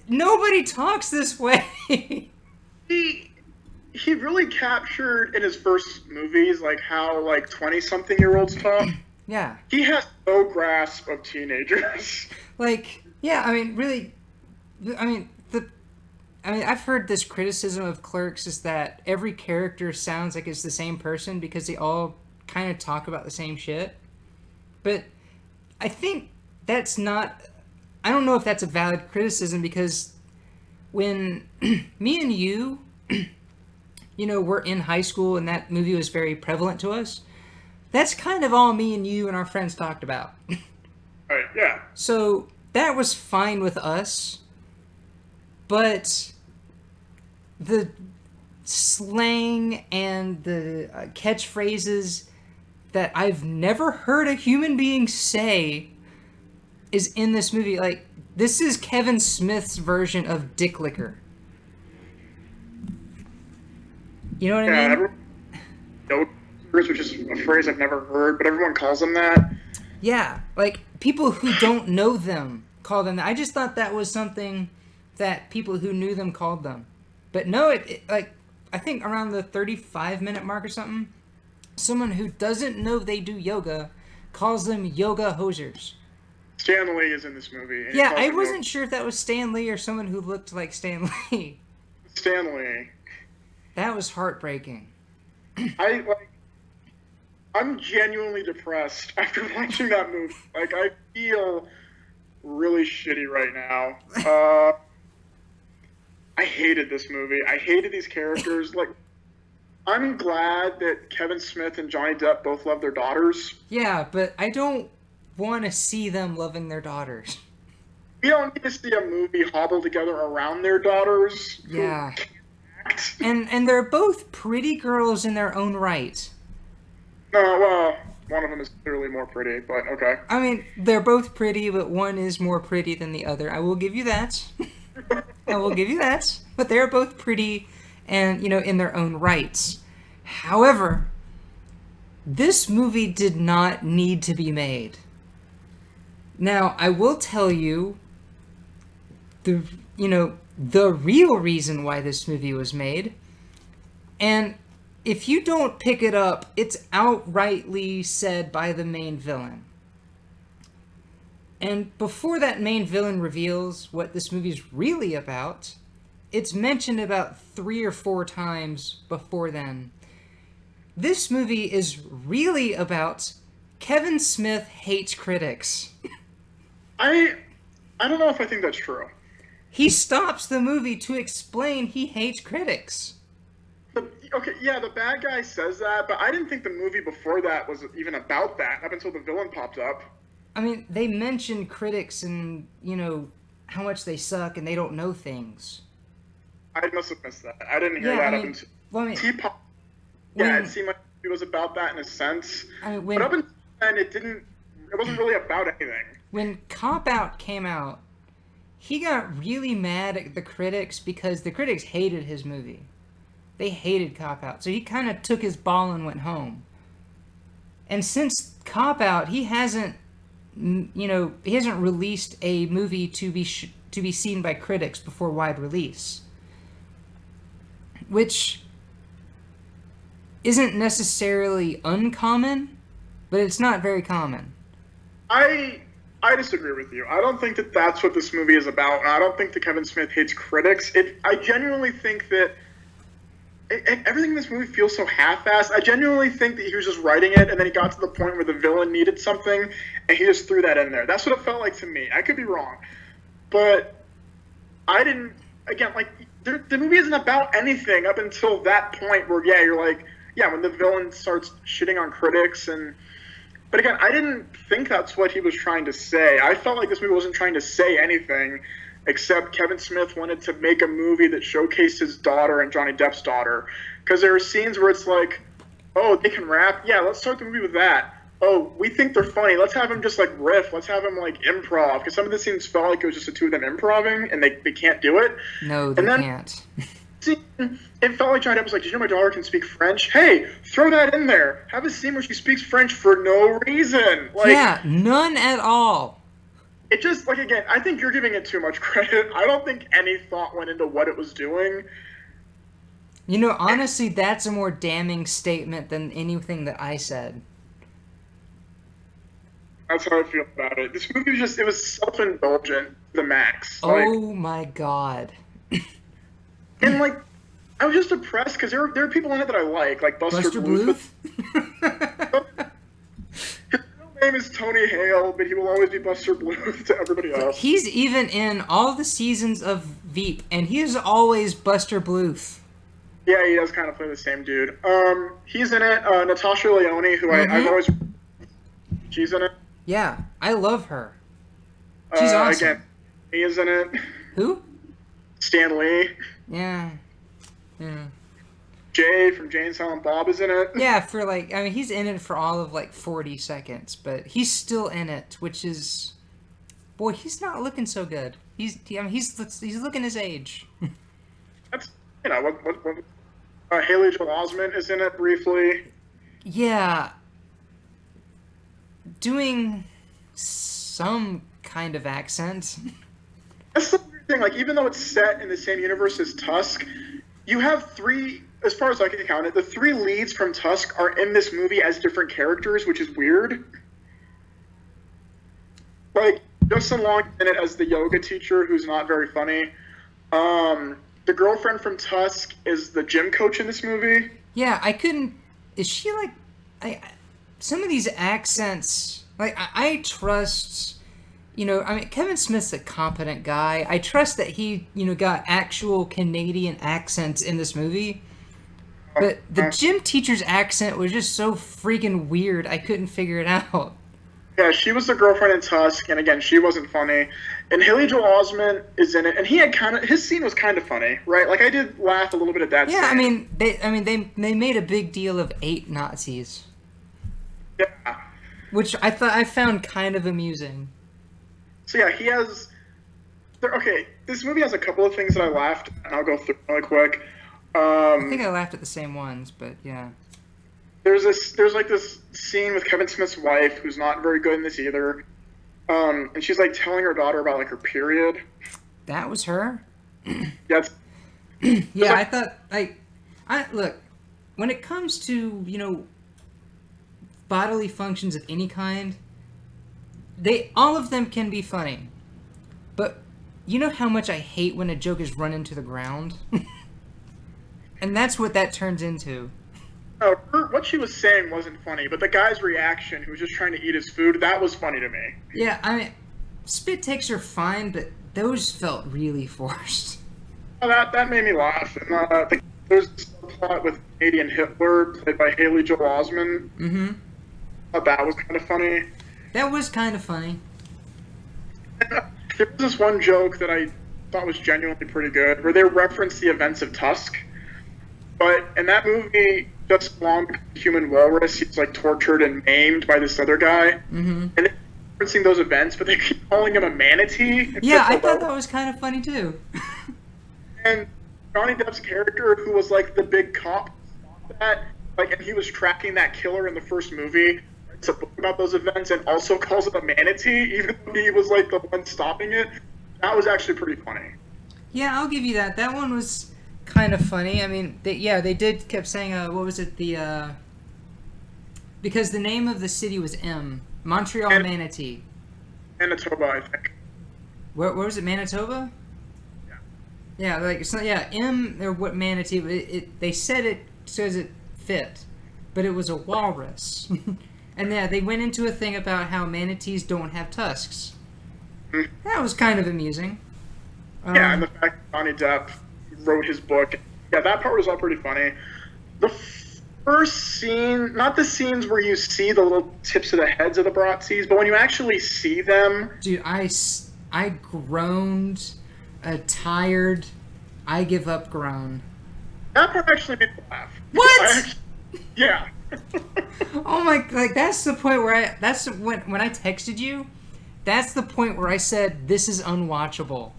Nobody talks this way. he really captured in his first movies like how like 20-something-year-olds talk. Yeah. He has no grasp of teenagers. I've heard this criticism of Clerks is that every character sounds like it's the same person because they all kind of talk about the same shit. But I think that's not... I don't know if that's a valid criticism because when me and you, were in high school and that movie was very prevalent to us, that's kind of all me and you and our friends talked about. Right, yeah. So that was fine with us, but the slang and the catchphrases that I've never heard a human being say is in this movie. Like, this is Kevin Smith's version of dick liquor. You know what I mean? Everyone knows, which is a phrase I've never heard, but everyone calls them that. Yeah, like, people who don't know them call them that. I just thought that was something that people who knew them called them. But no, I think around the 35-minute mark or something, someone who doesn't know they do yoga calls them yoga hosers. Stan Lee is in this movie. And Yeah, I wasn't sure if that was Stan Lee or someone who looked like Stan Lee. Stan Lee. That was heartbreaking. I'm genuinely depressed after watching that movie. Like, I feel really shitty right now. I hated this movie. I hated these characters. Like, I'm glad that Kevin Smith and Johnny Depp both love their daughters. Yeah, but I don't want to see them loving their daughters. We don't need to see a movie hobbled together around their daughters. Yeah. And they're both pretty girls in their own right. No, well, one of them is clearly more pretty, but okay. I mean, they're both pretty, but one is more pretty than the other. I will give you that. I will give you that. But they're both pretty and, in their own rights. However, this movie did not need to be made. Now, I will tell you the real reason why this movie was made. And if you don't pick it up, it's outrightly said by the main villain. And before that main villain reveals what this movie's really about, it's mentioned about 3 or 4 times before then. This movie is really about Kevin Smith hates critics. I don't know if I think that's true. He stops the movie to explain he hates critics. The bad guy says that, but I didn't think the movie before that was even about that, up until the villain popped up. I mean, they mention critics and, how much they suck and they don't know things. I must have missed that. I didn't hear that up until... T-pop. Yeah, it seemed like it was about that in a sense. But up until then, it wasn't really about anything. When Cop Out came out, he got really mad at the critics because the critics hated his movie. They hated Cop Out. So he kind of took his ball and went home. And since Cop Out, he hasn't released a movie to be seen by critics before wide release. Which isn't necessarily uncommon, but it's not very common. I disagree with you. I don't think that that's what this movie is about. I don't think that Kevin Smith hates critics. I genuinely think that everything in this movie feels so half-assed. I genuinely think that he was just writing it, and then he got to the point where the villain needed something, and he just threw that in there. That's what it felt like to me. I could be wrong. But I didn't... Again, the movie isn't about anything up until that point where, you're like... Yeah, when the villain starts shitting on critics and... But again, I didn't think that's what he was trying to say. I felt like this movie wasn't trying to say anything, except Kevin Smith wanted to make a movie that showcased his daughter and Johnny Depp's daughter. Because there are scenes where it's like, oh, they can rap? Yeah, let's start the movie with that. Oh, we think they're funny. Let's have them just, riff. Let's have them, improv. Because some of the scenes felt like it was just the two of them improving, and they can't do it. No, they can't. It felt like Johnny Depp was like, did you know my daughter can speak French? Hey, throw that in there. Have a scene where she speaks French for no reason. None at all. It just, again, I think you're giving it too much credit. I don't think any thought went into what it was doing. Honestly, that's a more damning statement than anything that I said. That's how I feel about it. This movie was it was self-indulgent to the max. Oh my god. And, I was just depressed because there are people in it that I like Buster Bluth. His real name is Tony Hale, but he will always be Buster Bluth to everybody else. He's even in all the seasons of Veep, and he is always Buster Bluth. Yeah, he does kind of play the same dude. He's in it. Natasha Lyonne, who I've always... She's in it. Yeah, I love her. She's awesome. Again, he is in it. Who? Stan Lee. Yeah. Jay from Jay and Silent Bob is in it. Yeah, he's in it for all of 40 seconds, but he's still in it, which is, boy, he's not looking so good. He's looking his age. That's Haley Joel Osment is in it briefly. Yeah. Doing some kind of accent. That's the weird thing. Even though it's set in the same universe as Tusk, you have 3, as far as I can count it, the 3 leads from Tusk are in this movie as different characters, which is weird. Justin Long in it as the yoga teacher, who's not very funny. The girlfriend from Tusk is the gym coach in this movie. Yeah, is she some of these accents, I trust... Kevin Smith's a competent guy. I trust that he, got actual Canadian accents in this movie. But the gym teacher's accent was just so freaking weird, I couldn't figure it out. Yeah, she was the girlfriend in Tusk, and again, she wasn't funny. And Haley Joel Osment is in it, and he had his scene was kind of funny, right? I did laugh a little bit at that scene. Yeah, they made a big deal of 8 Nazis. Yeah. which I found kind of amusing. So yeah, he has. Okay, this movie has a couple of things that I laughed, and I'll go through really quick. I think I laughed at the same ones, but yeah. There's like this scene with Kevin Smith's wife, who's not very good in this either, and she's like telling her daughter about like her period. That was her? Yeah, Yeah, I thought, look, when it comes to, bodily functions of any kind, all of them can be funny. But you know how much I hate when a joke is run into the ground? And that's what that turns into. what she was saying wasn't funny, but the guy's reaction, who was just trying to eat his food, that was funny to me. Yeah, I mean, spit takes are fine, but those felt really forced. Oh, that made me laugh. And, there's a plot with Canadian Hitler, played by Haley Joel Osment. Mm-hmm. That was kind of funny. That was kind of funny. There was this one joke that I thought was genuinely pretty good, where they referenced the events of Tusk. But in that movie, just along the human walrus, he's like tortured and maimed by this other guy. Mm-hmm. And they're referencing those events, but they keep calling him a manatee. Yeah, I thought that was kind of funny too. And Johnny Depp's character, who was like the big cop, and he was tracking that killer in the first movie, writes a book about those events and also calls it a manatee, even though he was like the one stopping it. That was actually pretty funny. Yeah, I'll give you that. That one was kind of funny. I mean, they did kept saying, what was it, because the name of the city was Montreal Manatee. Manitoba, I think. Where was it, Manitoba? Yeah, or what manatee? But they said it says it fit, but it was a walrus. And yeah, they went into a thing about how manatees don't have tusks. That was kind of amusing. Yeah, and the fact that Johnny Depp wrote his book. Yeah, that part was all pretty funny. The first scene, not the scenes where you see the little tips of the heads of the Bratzies, but when you actually see them. Dude, I groaned. A tired, I give up groan. That part actually made me laugh. What? Yeah. Oh my! Like that's the point where that's when I texted you. That's the point where I said this is unwatchable.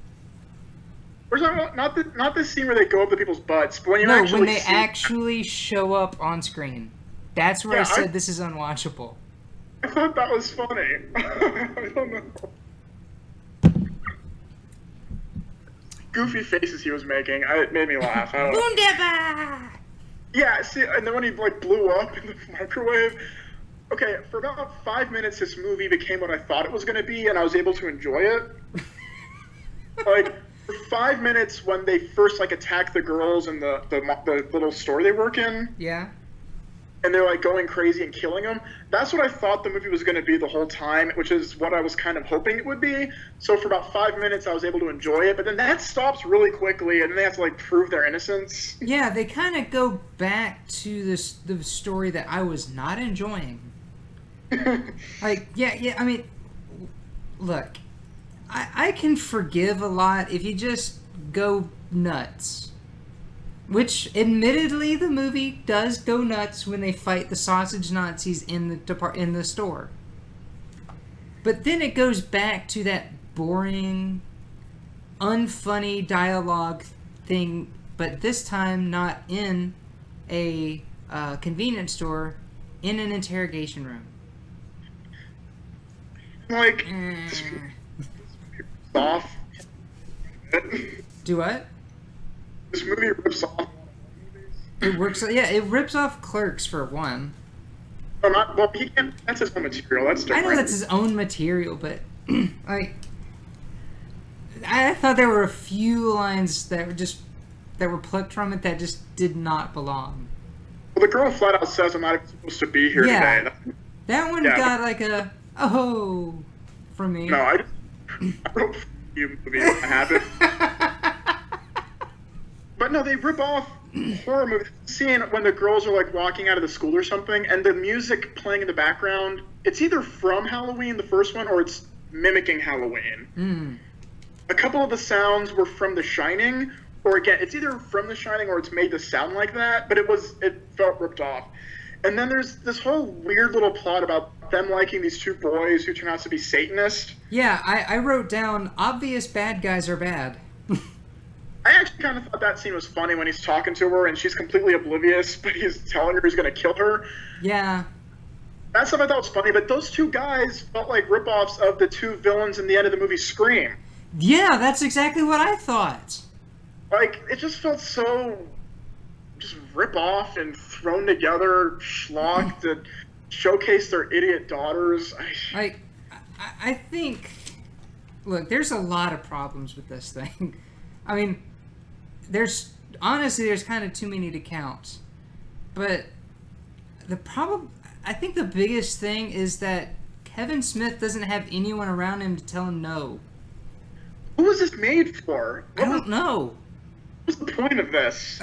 Where's that? Not the scene where they go up to people's butts, but when you actually show up on screen. That's where I said this is unwatchable. I thought that was funny. I don't know. Goofy faces he was making, it made me laugh. I don't know. Yeah, see, and then when he like blew up in the microwave. Okay, for about 5 minutes, this movie became what I thought it was going to be, and I was able to enjoy it. Like for 5 minutes, when they first like attack the girls in the little store they work in. Yeah. And they're like going crazy and killing them. That's what I thought the movie was going to be the whole time, which is what I was kind of hoping it would be. So for about 5 minutes, I was able to enjoy it. But then that stops really quickly, and then they have to like prove their innocence. Yeah, they kind of go back to the story that I was not enjoying. I mean, look, I can forgive a lot if you just go nuts. Which, admittedly, the movie does go nuts when they fight the sausage Nazis in the store. But then it goes back to that boring, unfunny dialogue thing, but this time not in a convenience store, in an interrogation room. Like, off. Do what? This movie rips off. It works. Yeah, it rips off Clerks for one. Well, he can't. That's his own material. That's different. I know that's his own material, but like, I thought there were a few lines that were plucked from it that just did not belong. Well, the girl flat out says, "I'm not even supposed to be here today." That one got like a from me. No, I wrote you movie when that happened. But no, they rip off horror movies. Seeing when the girls are like walking out of the school or something, and the music playing in the background, it's either from Halloween, the first one, or it's mimicking Halloween. A couple of the sounds were from The Shining, or again, it's either from The Shining or it's made to sound like that, but it felt ripped off. And then there's this whole weird little plot about them liking these two boys who turn out to be Satanists. Yeah, I wrote down obvious bad guys are bad. I actually kind of thought that scene was funny when he's talking to her and she's completely oblivious, but he's telling her he's going to kill her. Yeah. That stuff I thought was funny, but those two guys felt like ripoffs of the two villains in the end of the movie Scream. Yeah, that's exactly what I thought. Like, it just felt so just rip-off and thrown together schlock to showcase their idiot daughters. Like, I think... Look, there's a lot of problems with this thing. I mean, there's kind of too many to count. But the problem... I think the biggest thing is that Kevin Smith doesn't have anyone around him to tell him no. Who was this made for? I don't know. What was the point of this?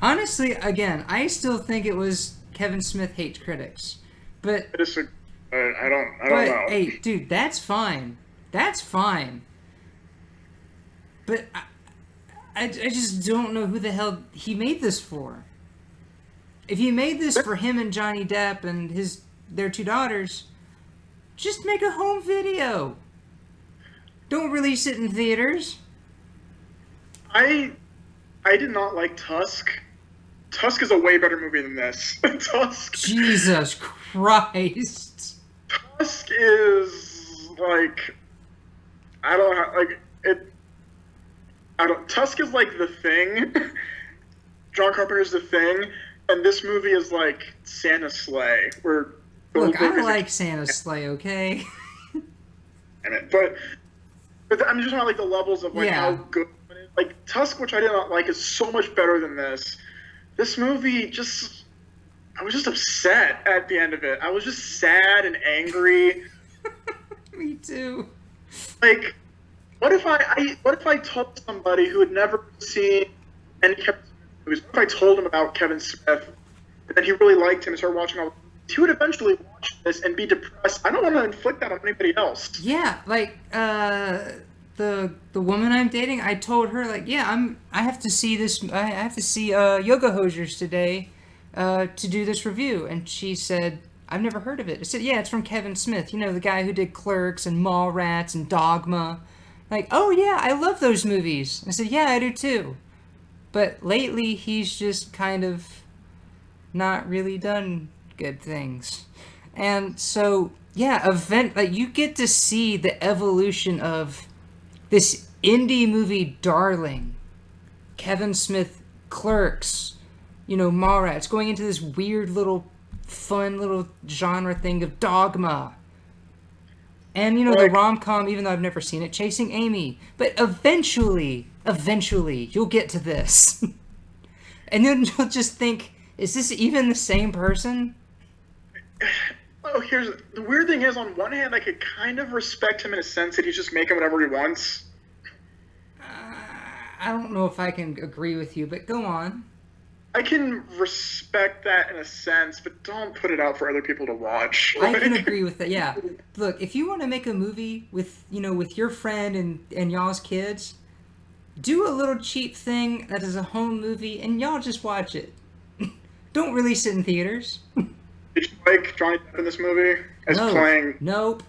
Honestly, again, I still think it was Kevin Smith hates critics. But I don't know. Hey, dude, that's fine. That's fine. But I just don't know who the hell he made this for. If he made this for him and Johnny Depp and their two daughters, just make a home video. Don't release it in theaters. I did not like Tusk. Tusk is a way better movie than this. Tusk. Jesus Christ. Tusk is like Tusk is like The Thing. John Carpenter's The Thing, and this movie is like Santa's Sleigh. Where look, I like Santa's Sleigh, okay? But I'm just talking like the levels of like how good. Like Tusk, which I did not like, is so much better than this. This movie I was just upset at the end of it. I was just sad and angry. Me too. Like, what if I told somebody who had never seen any Kevin Smith movies? What if I told him about Kevin Smith and then he really liked him and started watching all the movies? He would eventually watch this and be depressed. I don't want to inflict that on anybody else. Yeah, like the woman I'm dating, I told her like, yeah, I have to see this. I have to see Yoga Hosers today to do this review, and she said, I've never heard of it. I said, yeah, it's from Kevin Smith. You know, the guy who did Clerks and Mallrats and Dogma. Like, oh yeah, I love those movies. I said, yeah, I do too. But lately, he's just kind of not really done good things. And so, yeah, like you get to see the evolution of this indie movie darling, Kevin Smith, Clerks, you know, Mallrats, going into this weird little, fun little genre thing of Dogma. And, you know, the rom-com, even though I've never seen it, Chasing Amy. But eventually, you'll get to this. And then you'll just think, is this even the same person? Oh, here's the weird thing is, on one hand, I could kind of respect him in a sense that he's just making whatever he wants. I don't know if I can agree with you, but go on. I can respect that in a sense, but don't put it out for other people to watch. I can agree with that. Yeah, look, if you want to make a movie with your friend and y'all's kids, do a little cheap thing that is a home movie, and y'all just watch it. Don't release it in theaters. Did you like Johnny Depp in this movie as playing? Nope.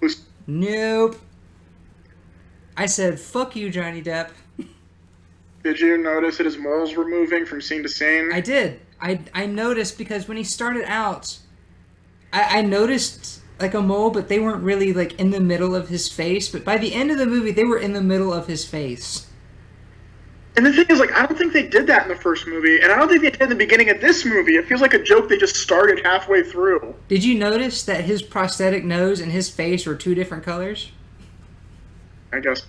I said, fuck you, Johnny Depp. Did you notice that his moles were moving from scene to scene? I did. I noticed because when he started out, I noticed like a mole, but they weren't really like in the middle of his face. But by the end of the movie, they were in the middle of his face. And the thing is, like, I don't think they did that in the first movie, and I don't think they did in the beginning of this movie. It feels like a joke they just started halfway through. Did you notice that his prosthetic nose and his face were two different colors? I guess.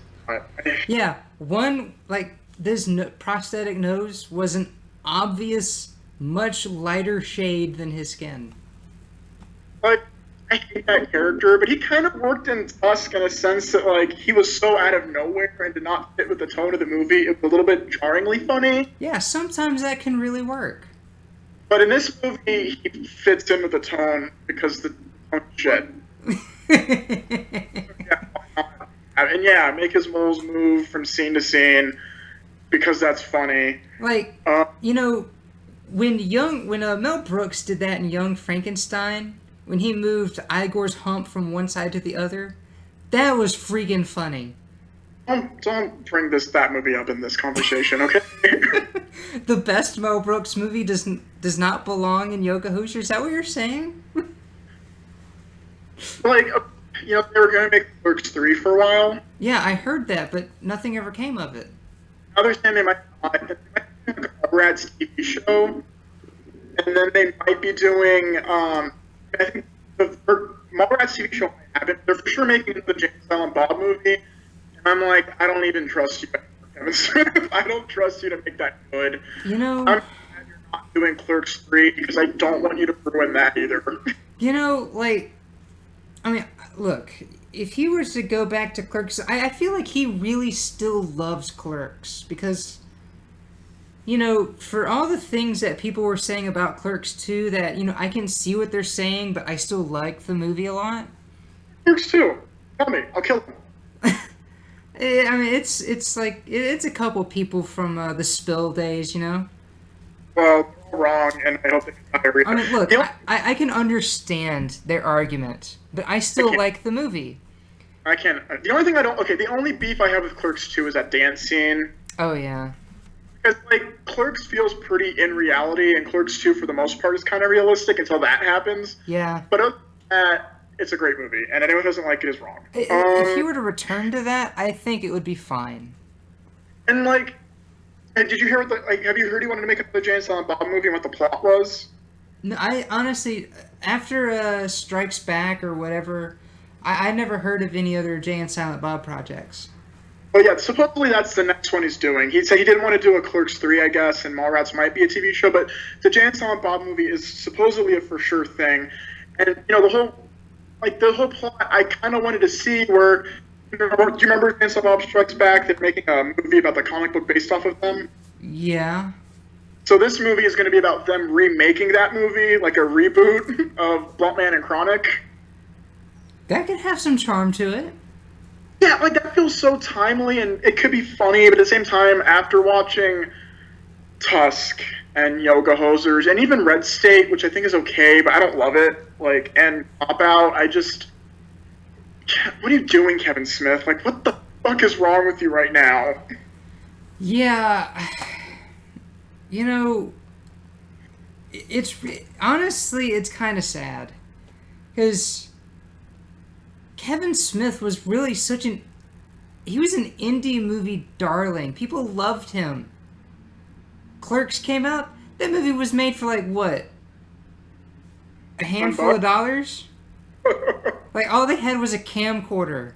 Yeah, one, like, this prosthetic nose was an obvious, much lighter shade than his skin. Like, I hate that character, but he kind of worked in Tusk in a sense that, like, he was so out of nowhere and did not fit with the tone of the movie. It was a little bit jarringly funny. Yeah, sometimes that can really work. But in this movie, he fits in with the tone because the tone shit. And yeah, make his moles move from scene to scene because that's funny. Like, you know, when Mel Brooks did that in Young Frankenstein, when he moved Igor's hump from one side to the other, that was freaking funny. Don't bring that movie up in this conversation, okay? The best Mel Brooks movie does not belong in Yoga-Hosers? Is that what you're saying? Like, they were going to make Clerks 3 for a while. Yeah, I heard that, but nothing ever came of it. Now they're saying they might make a Rugrats TV show, and then they might be doing, I think the Rugrats TV show might happen. They're for sure making the Jay and Silent Bob movie, and I'm like, I don't even trust you, Kevin Smith. I don't trust you to make that good. You know... I'm glad you're not doing Clerks 3, because I don't want you to ruin that either. You know, like... I mean, look, if he was to go back to Clerks, I feel like he really still loves Clerks, because, for all the things that people were saying about Clerks 2, that, I can see what they're saying, but I still like the movie a lot. Clerks 2, tell me, I'll kill him. I mean, it's like, it's a couple people from the Spill days, Well, wrong, and I hope they can diarrhea. I mean, look, I can understand their argument, but I still like the movie. I can't. The only thing the only beef I have with Clerks 2 is that dance scene. Oh, yeah. Because, Clerks feels pretty in reality, and Clerks 2, for the most part, is kind of realistic until that happens. Yeah. But other than that, it's a great movie, and anyone who doesn't like it is wrong. If you were to return to that, I think it would be fine. And, and did you hear have you heard he wanted to make another Jay and Silent Bob movie and what the plot was? No, I honestly, after Strikes Back or whatever, I never heard of any other Jay and Silent Bob projects. Well, yeah, supposedly that's the next one he's doing. He said he didn't want to do a Clerks 3, I guess, and Mallrats might be a TV show, but the Jay and Silent Bob movie is supposedly a for sure thing. And, the whole plot, I kind of wanted to see where, do you remember Jay and Silent Bob Strikes Back? They're making a movie about the comic book based off of them. Yeah. So this movie is going to be about them remaking that movie, like a reboot of Bluntman and Chronic. That could have some charm to it. Yeah, that feels so timely, and it could be funny, but at the same time, after watching Tusk and Yoga-Hosers, and even Red State, which I think is okay, but I don't love it, and Pop Out, what are you doing, Kevin Smith? What the fuck is wrong with you right now? Yeah. It's honestly, it's kind of sad, because Kevin Smith was really he was an indie movie darling. People loved him. Clerks came out, that movie was made for what? A handful of dollars? All they had was a camcorder.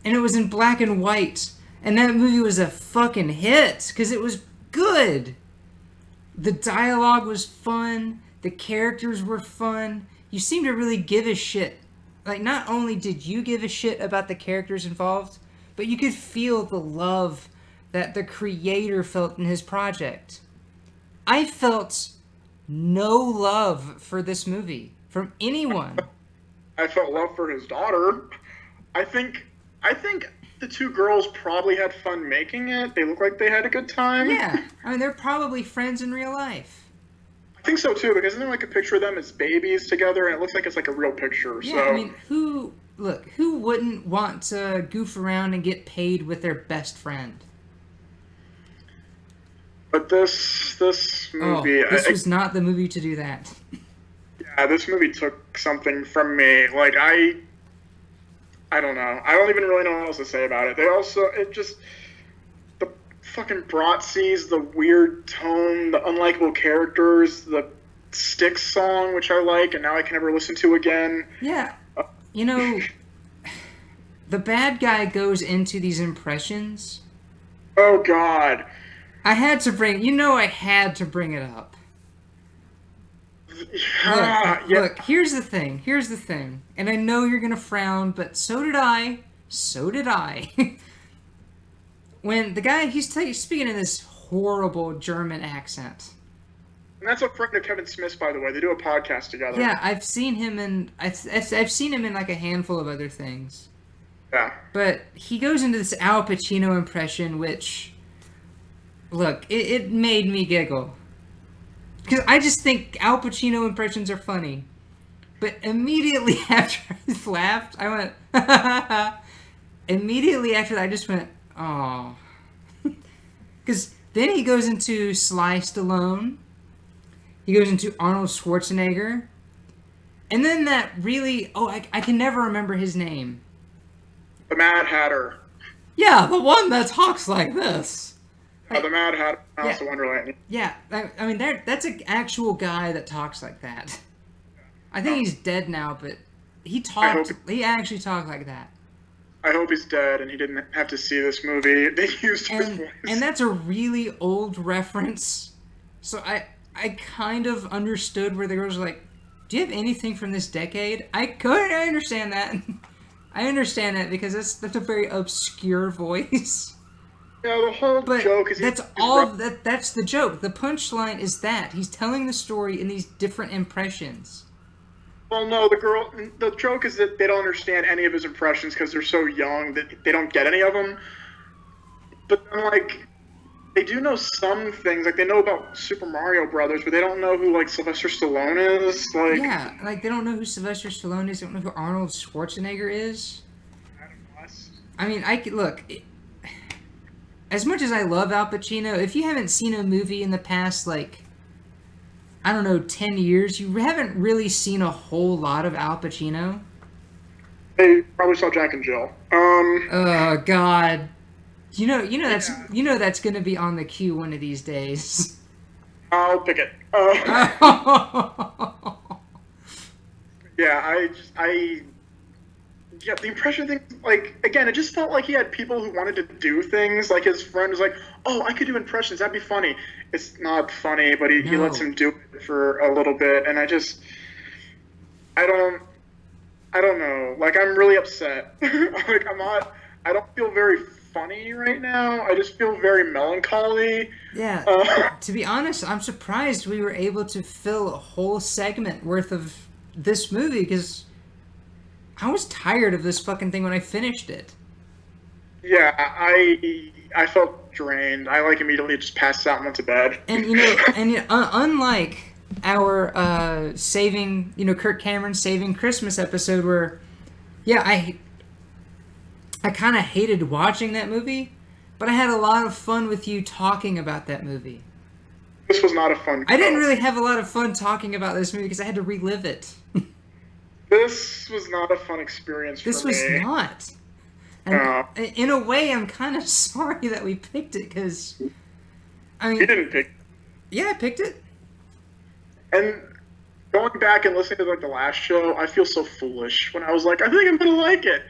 And it was in black and white. And that movie was a fucking hit, because it was good. The dialogue was fun. The characters were fun. You seem to really give a shit. Not only did you give a shit about the characters involved, but you could feel the love that the creator felt in his project. I felt no love for this movie from anyone. I felt love for his daughter. I think the two girls probably had fun making it. They look like they had a good time. Yeah. I mean, they're probably friends in real life. I think so, too, because isn't there a picture of them as babies together, and it looks like it's a real picture, Yeah, so... I mean, who wouldn't want to goof around and get paid with their best friend? But this movie... this was not the movie to do that. Yeah, this movie took something from me. I don't know. I don't even really know what else to say about it. The fucking Bratzies, the weird tone, the unlikable characters, the Styx song, which I like, and now I can never listen to again. Yeah. The bad guy goes into these impressions. Oh, God. I had to bring it up. Look, here's the thing. And I know you're going to frown, but so did I. When the guy, he's speaking in this horrible German accent. And that's a friend of Kevin Smith's, by the way. They do a podcast together. Yeah, I've seen him in a handful of other things. Yeah. But he goes into this Al Pacino impression, which, look, it made me giggle. because I just think Al Pacino impressions are funny. But immediately after I laughed, I went, immediately after that, I just went, oh. Because then he goes into Sly Stallone. He goes into Arnold Schwarzenegger. And then that really, I can never remember his name. The Mad Hatter. Yeah, the one that talks like this. The Mad Hatter, Alice Yeah. in Wonderland. Yeah, I mean, that's an actual guy that talks like that. I think he's dead now, but he actually talked like that. I hope he's dead and he didn't have to see this movie. They used his voice. And that's a really old reference. So I kind of understood where the girls were like, do you have anything from this decade? I understand that. I understand that because that's a very obscure voice. Yeah, the whole But joke is that's that's the joke. The punchline is that he's telling the story in these different impressions. Well, no, the joke is that they don't understand any of his impressions because they're so young that they don't get any of them. But then, like, they do know some things. Like, they know about Super Mario Brothers, but they don't know who, like, Sylvester Stallone is. Like, Yeah, like they don't know who Sylvester Stallone is. They don't know who Arnold Schwarzenegger is. I mean, look. As much as I love Al Pacino, if you haven't seen a movie in the past, like, I don't know, 10 years, you haven't really seen a whole lot of Al Pacino. they probably saw Jack and Jill. Oh God, you know that's gonna be on the queue one of these days. I'll pick it. Yeah, yeah, the impression thing, like, again, it just felt like he had people who wanted to do things. Like, his friend was like, oh, I could do impressions, that'd be funny. It's not funny, but he lets him do it for a little bit, and I don't know. Like, I'm really upset. Like, I don't feel very funny right now. I just feel very melancholy. Yeah, to be honest, I'm surprised we were able to fill a whole segment worth of this movie, because I was tired of this fucking thing when I finished it. Yeah, I felt drained. I, like, immediately just passed out and went to bed. And unlike our saving, Kirk Cameron Saving Christmas episode, where, yeah, I kind of hated watching that movie, but I had a lot of fun with you talking about that movie. This was not a fun I didn't really have a lot of fun talking about this movie because I had to relive it. This was not a fun experience for me. This was not. And in a way, I'm kind of sorry that we picked it, because, I mean... You didn't pick it. Yeah, I picked it. And going back and listening to, like, the last show, I feel so foolish when I was like, I think I'm going to like it.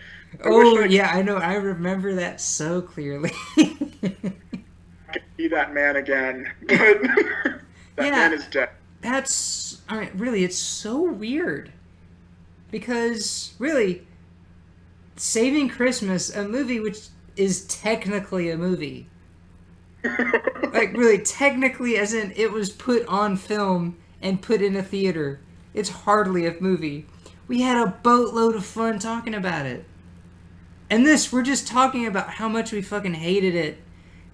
I know. I remember that so clearly. I could be that man again. But that man is dead. Really, it's so weird. Because, really, Saving Christmas, a movie which is technically a movie. Like, really, technically, as in it was put on film and put in a theater. It's hardly a movie. We had a boatload of fun talking about it. And this, we're just talking about how much we fucking hated it.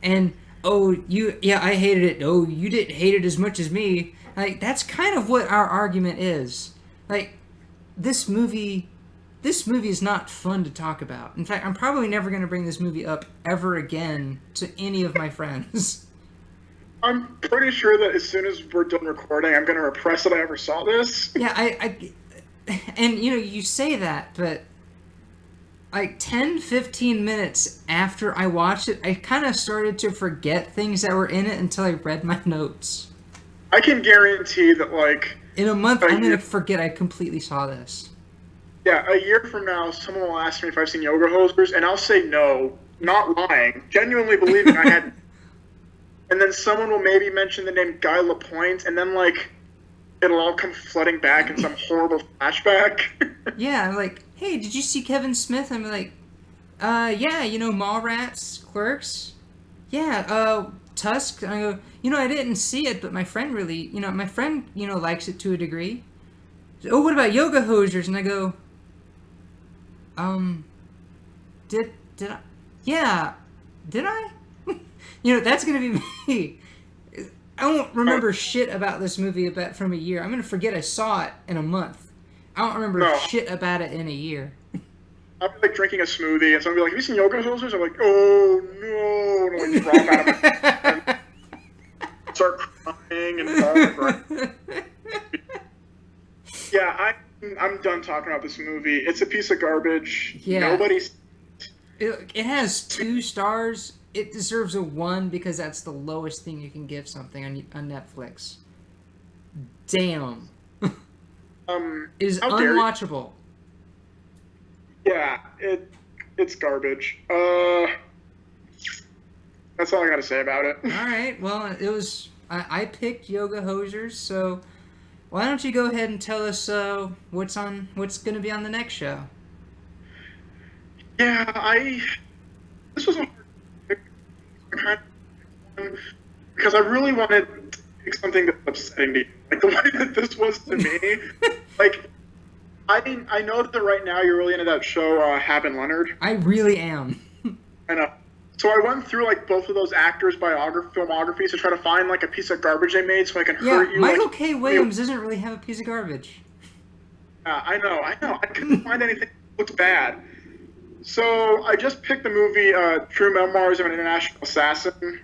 And, I hated it. Oh, you didn't hate it as much as me. Like, that's kind of what our argument is. Like, this movie is not fun to talk about. In fact, I'm probably never going to bring this movie up ever again to any of my friends. I'm pretty sure that as soon as we're done recording, I'm going to repress that I ever saw this. Yeah, and you say that, but like 10, 15 minutes after I watched it, I kind of started to forget things that were in it until I read my notes. I can guarantee that, like... In a month, I'm going to forget I completely saw this. Yeah, a year from now, someone will ask me if I've seen Yoga Hosers, and I'll say no, not lying, genuinely believing I had. And then someone will maybe mention the name Guy Lapointe, and then, like, it'll all come flooding back in some horrible flashback. Yeah, I'm like, hey, did you see Kevin Smith? I'm like, yeah, Mallrats, Clerks? Yeah, Tusk? And I go, I didn't see it, but my friend really, likes it to a degree. Oh, what about Yoga Hosers? And I go, did I? Yeah, did I? That's gonna be me. I won't remember shit about this movie from a year. I'm gonna forget I saw it in a month. I don't remember No. shit about it in a year. I'll be like drinking a smoothie, and someone will be like, "Have you seen Yoga Hosers?" I'm like, "Oh no!" And like drop out of my and start crying and fall over. Yeah, I'm done talking about this movie. It's a piece of garbage. Yeah. Nobody's. It has 2 stars. It deserves a 1 because that's the lowest thing you can give something on Netflix. Damn. It is How dare you. unwatchable. Yeah, it's garbage. That's all I gotta say about it. All right. Well, it was. I picked Yoga Hosers, so why don't you go ahead and tell us what's going to be on the next show? Yeah, this was a hard pick, kind of, because I really wanted to pick something that's upsetting to you, like the way that this was to me. Like, I know that right now you're really into that show, Haben Leonard. I really am. I know. So I went through like both of those actors' filmographies to try to find like a piece of garbage they made, so I can Yeah, hurt you. Michael like, K. Williams doesn't really have a piece of garbage. I know. I couldn't find anything that looked bad. So I just picked the movie True Memoirs of an International Assassin.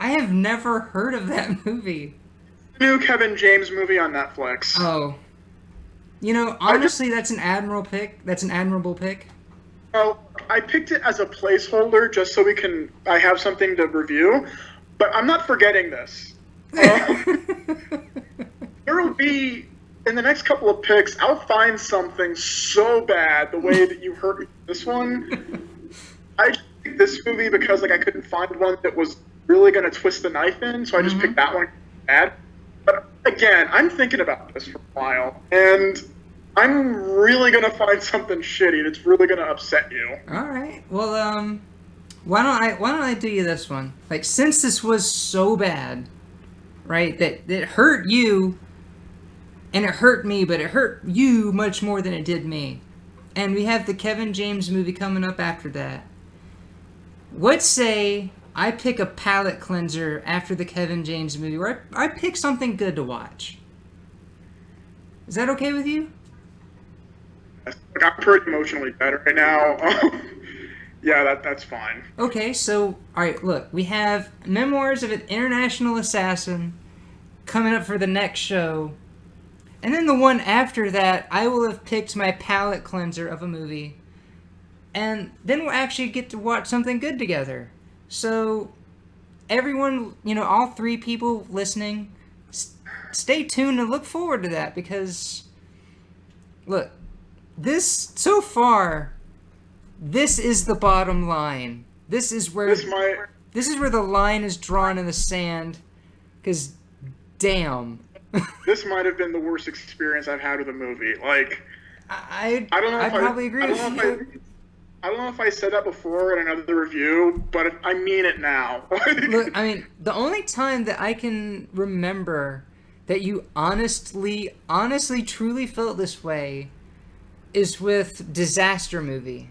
I have never heard of that movie. The new Kevin James movie on Netflix. Oh. You know, honestly, that's an admirable pick. That's an admirable pick. Well, I picked it as a placeholder just so I have something to review, but I'm not forgetting this. There will be, in the next couple of picks, I'll find something so bad the way that you hurt me with this one. I just picked this movie because like I couldn't find one that was really going to twist the knife in, so I just picked that one bad. But again, I'm thinking about this for a while, and I'm really going to find something shitty that's really going to upset you. All right. Well, why don't I do you this one? Like, since this was so bad, right? That it hurt you, and it hurt me, but it hurt you much more than it did me. And we have the Kevin James movie coming up after that. Let's say I pick a palate cleanser after the Kevin James movie, where I pick something good to watch. Is that okay with you? Like, I'm pretty emotionally better right now. Yeah, that's fine. Okay, so, alright, look, we have Memoirs of an International Assassin coming up for the next show. And then the one after that, I will have picked my palate cleanser of a movie. And then we'll actually get to watch something good together. So, everyone, you know, all 3 people listening, stay tuned and look forward to that because, look, this, so far, this is the bottom line. This is where the line is drawn in the sand. Because, damn. This might have been the worst experience I've had with a movie. Like, I don't know. I If probably agree with you. I don't know if I said that before in another review, but I mean it now. Look, I mean, the only time that I can remember that you honestly, truly felt this way is with Disaster Movie.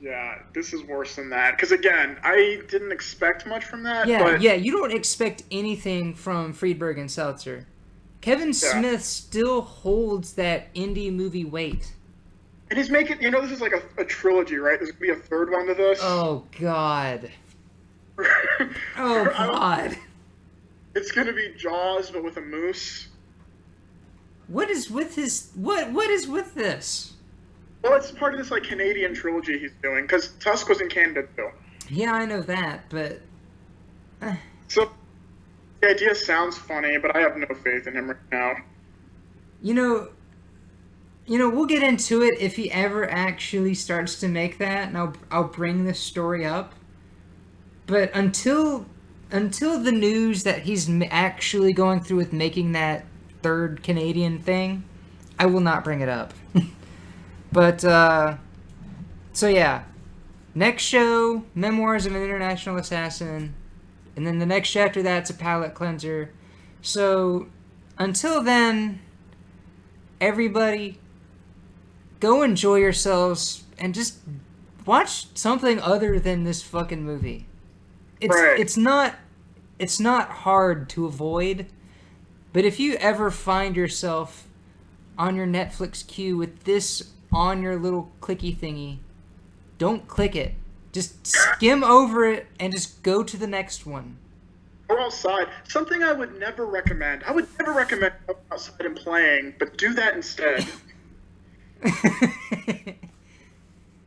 Yeah, this is worse than that. Because again, I didn't expect much from that. Yeah, but yeah, you don't expect anything from Friedberg and Seltzer. Kevin Smith still holds that indie movie weight. And he's making, you know, this is like a trilogy, right? There's going to be a third one to this. Oh, God. Oh, God. It's going to be Jaws, but with a moose. What is with his... What is with this? Well, it's part of this, like, Canadian trilogy he's doing, because Tusk was in Canada, too. Yeah, I know that, but... So, the idea sounds funny, but I have no faith in him right now. You know, we'll get into it if he ever actually starts to make that, and I'll bring this story up. But until the news that he's actually going through with making that third Canadian thing, I will not bring it up. But, so yeah. Next show, Memoirs of an International Assassin. And then the next show after that's a palate cleanser. So, until then, everybody, go enjoy yourselves and just watch something other than this fucking movie. Right. it's not hard to avoid, but if you ever find yourself on your Netflix queue with this on your little clicky thingy, don't click it. Just skim over it and just go to the next one. Go outside. Something I would never recommend. I would never recommend going outside and playing, but do that instead.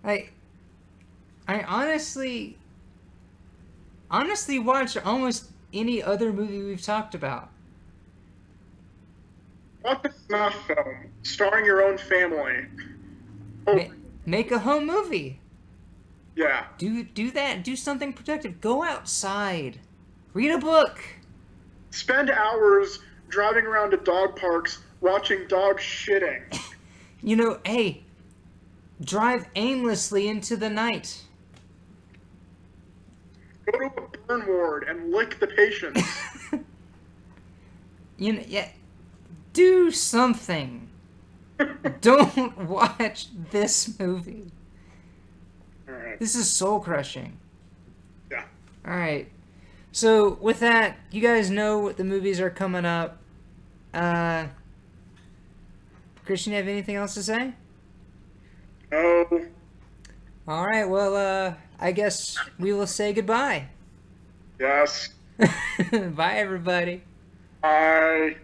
I honestly watch almost any other movie we've talked about. Watch a snuff film starring your own family. Oh, Make a home movie. yeah. Do that. Do something productive. Go outside. Read a book. Spend hours driving around to dog parks watching dogs shitting. You know, hey, drive aimlessly into the night. Go to a burn ward and lick the patients. You know, yeah, do something. Don't watch this movie. Alright. This is soul crushing. Yeah. All right. So with that, you guys know what the movies are coming up. Christian, have anything else to say? No. All right. Well, I guess we will say goodbye. Yes. Bye, everybody. I.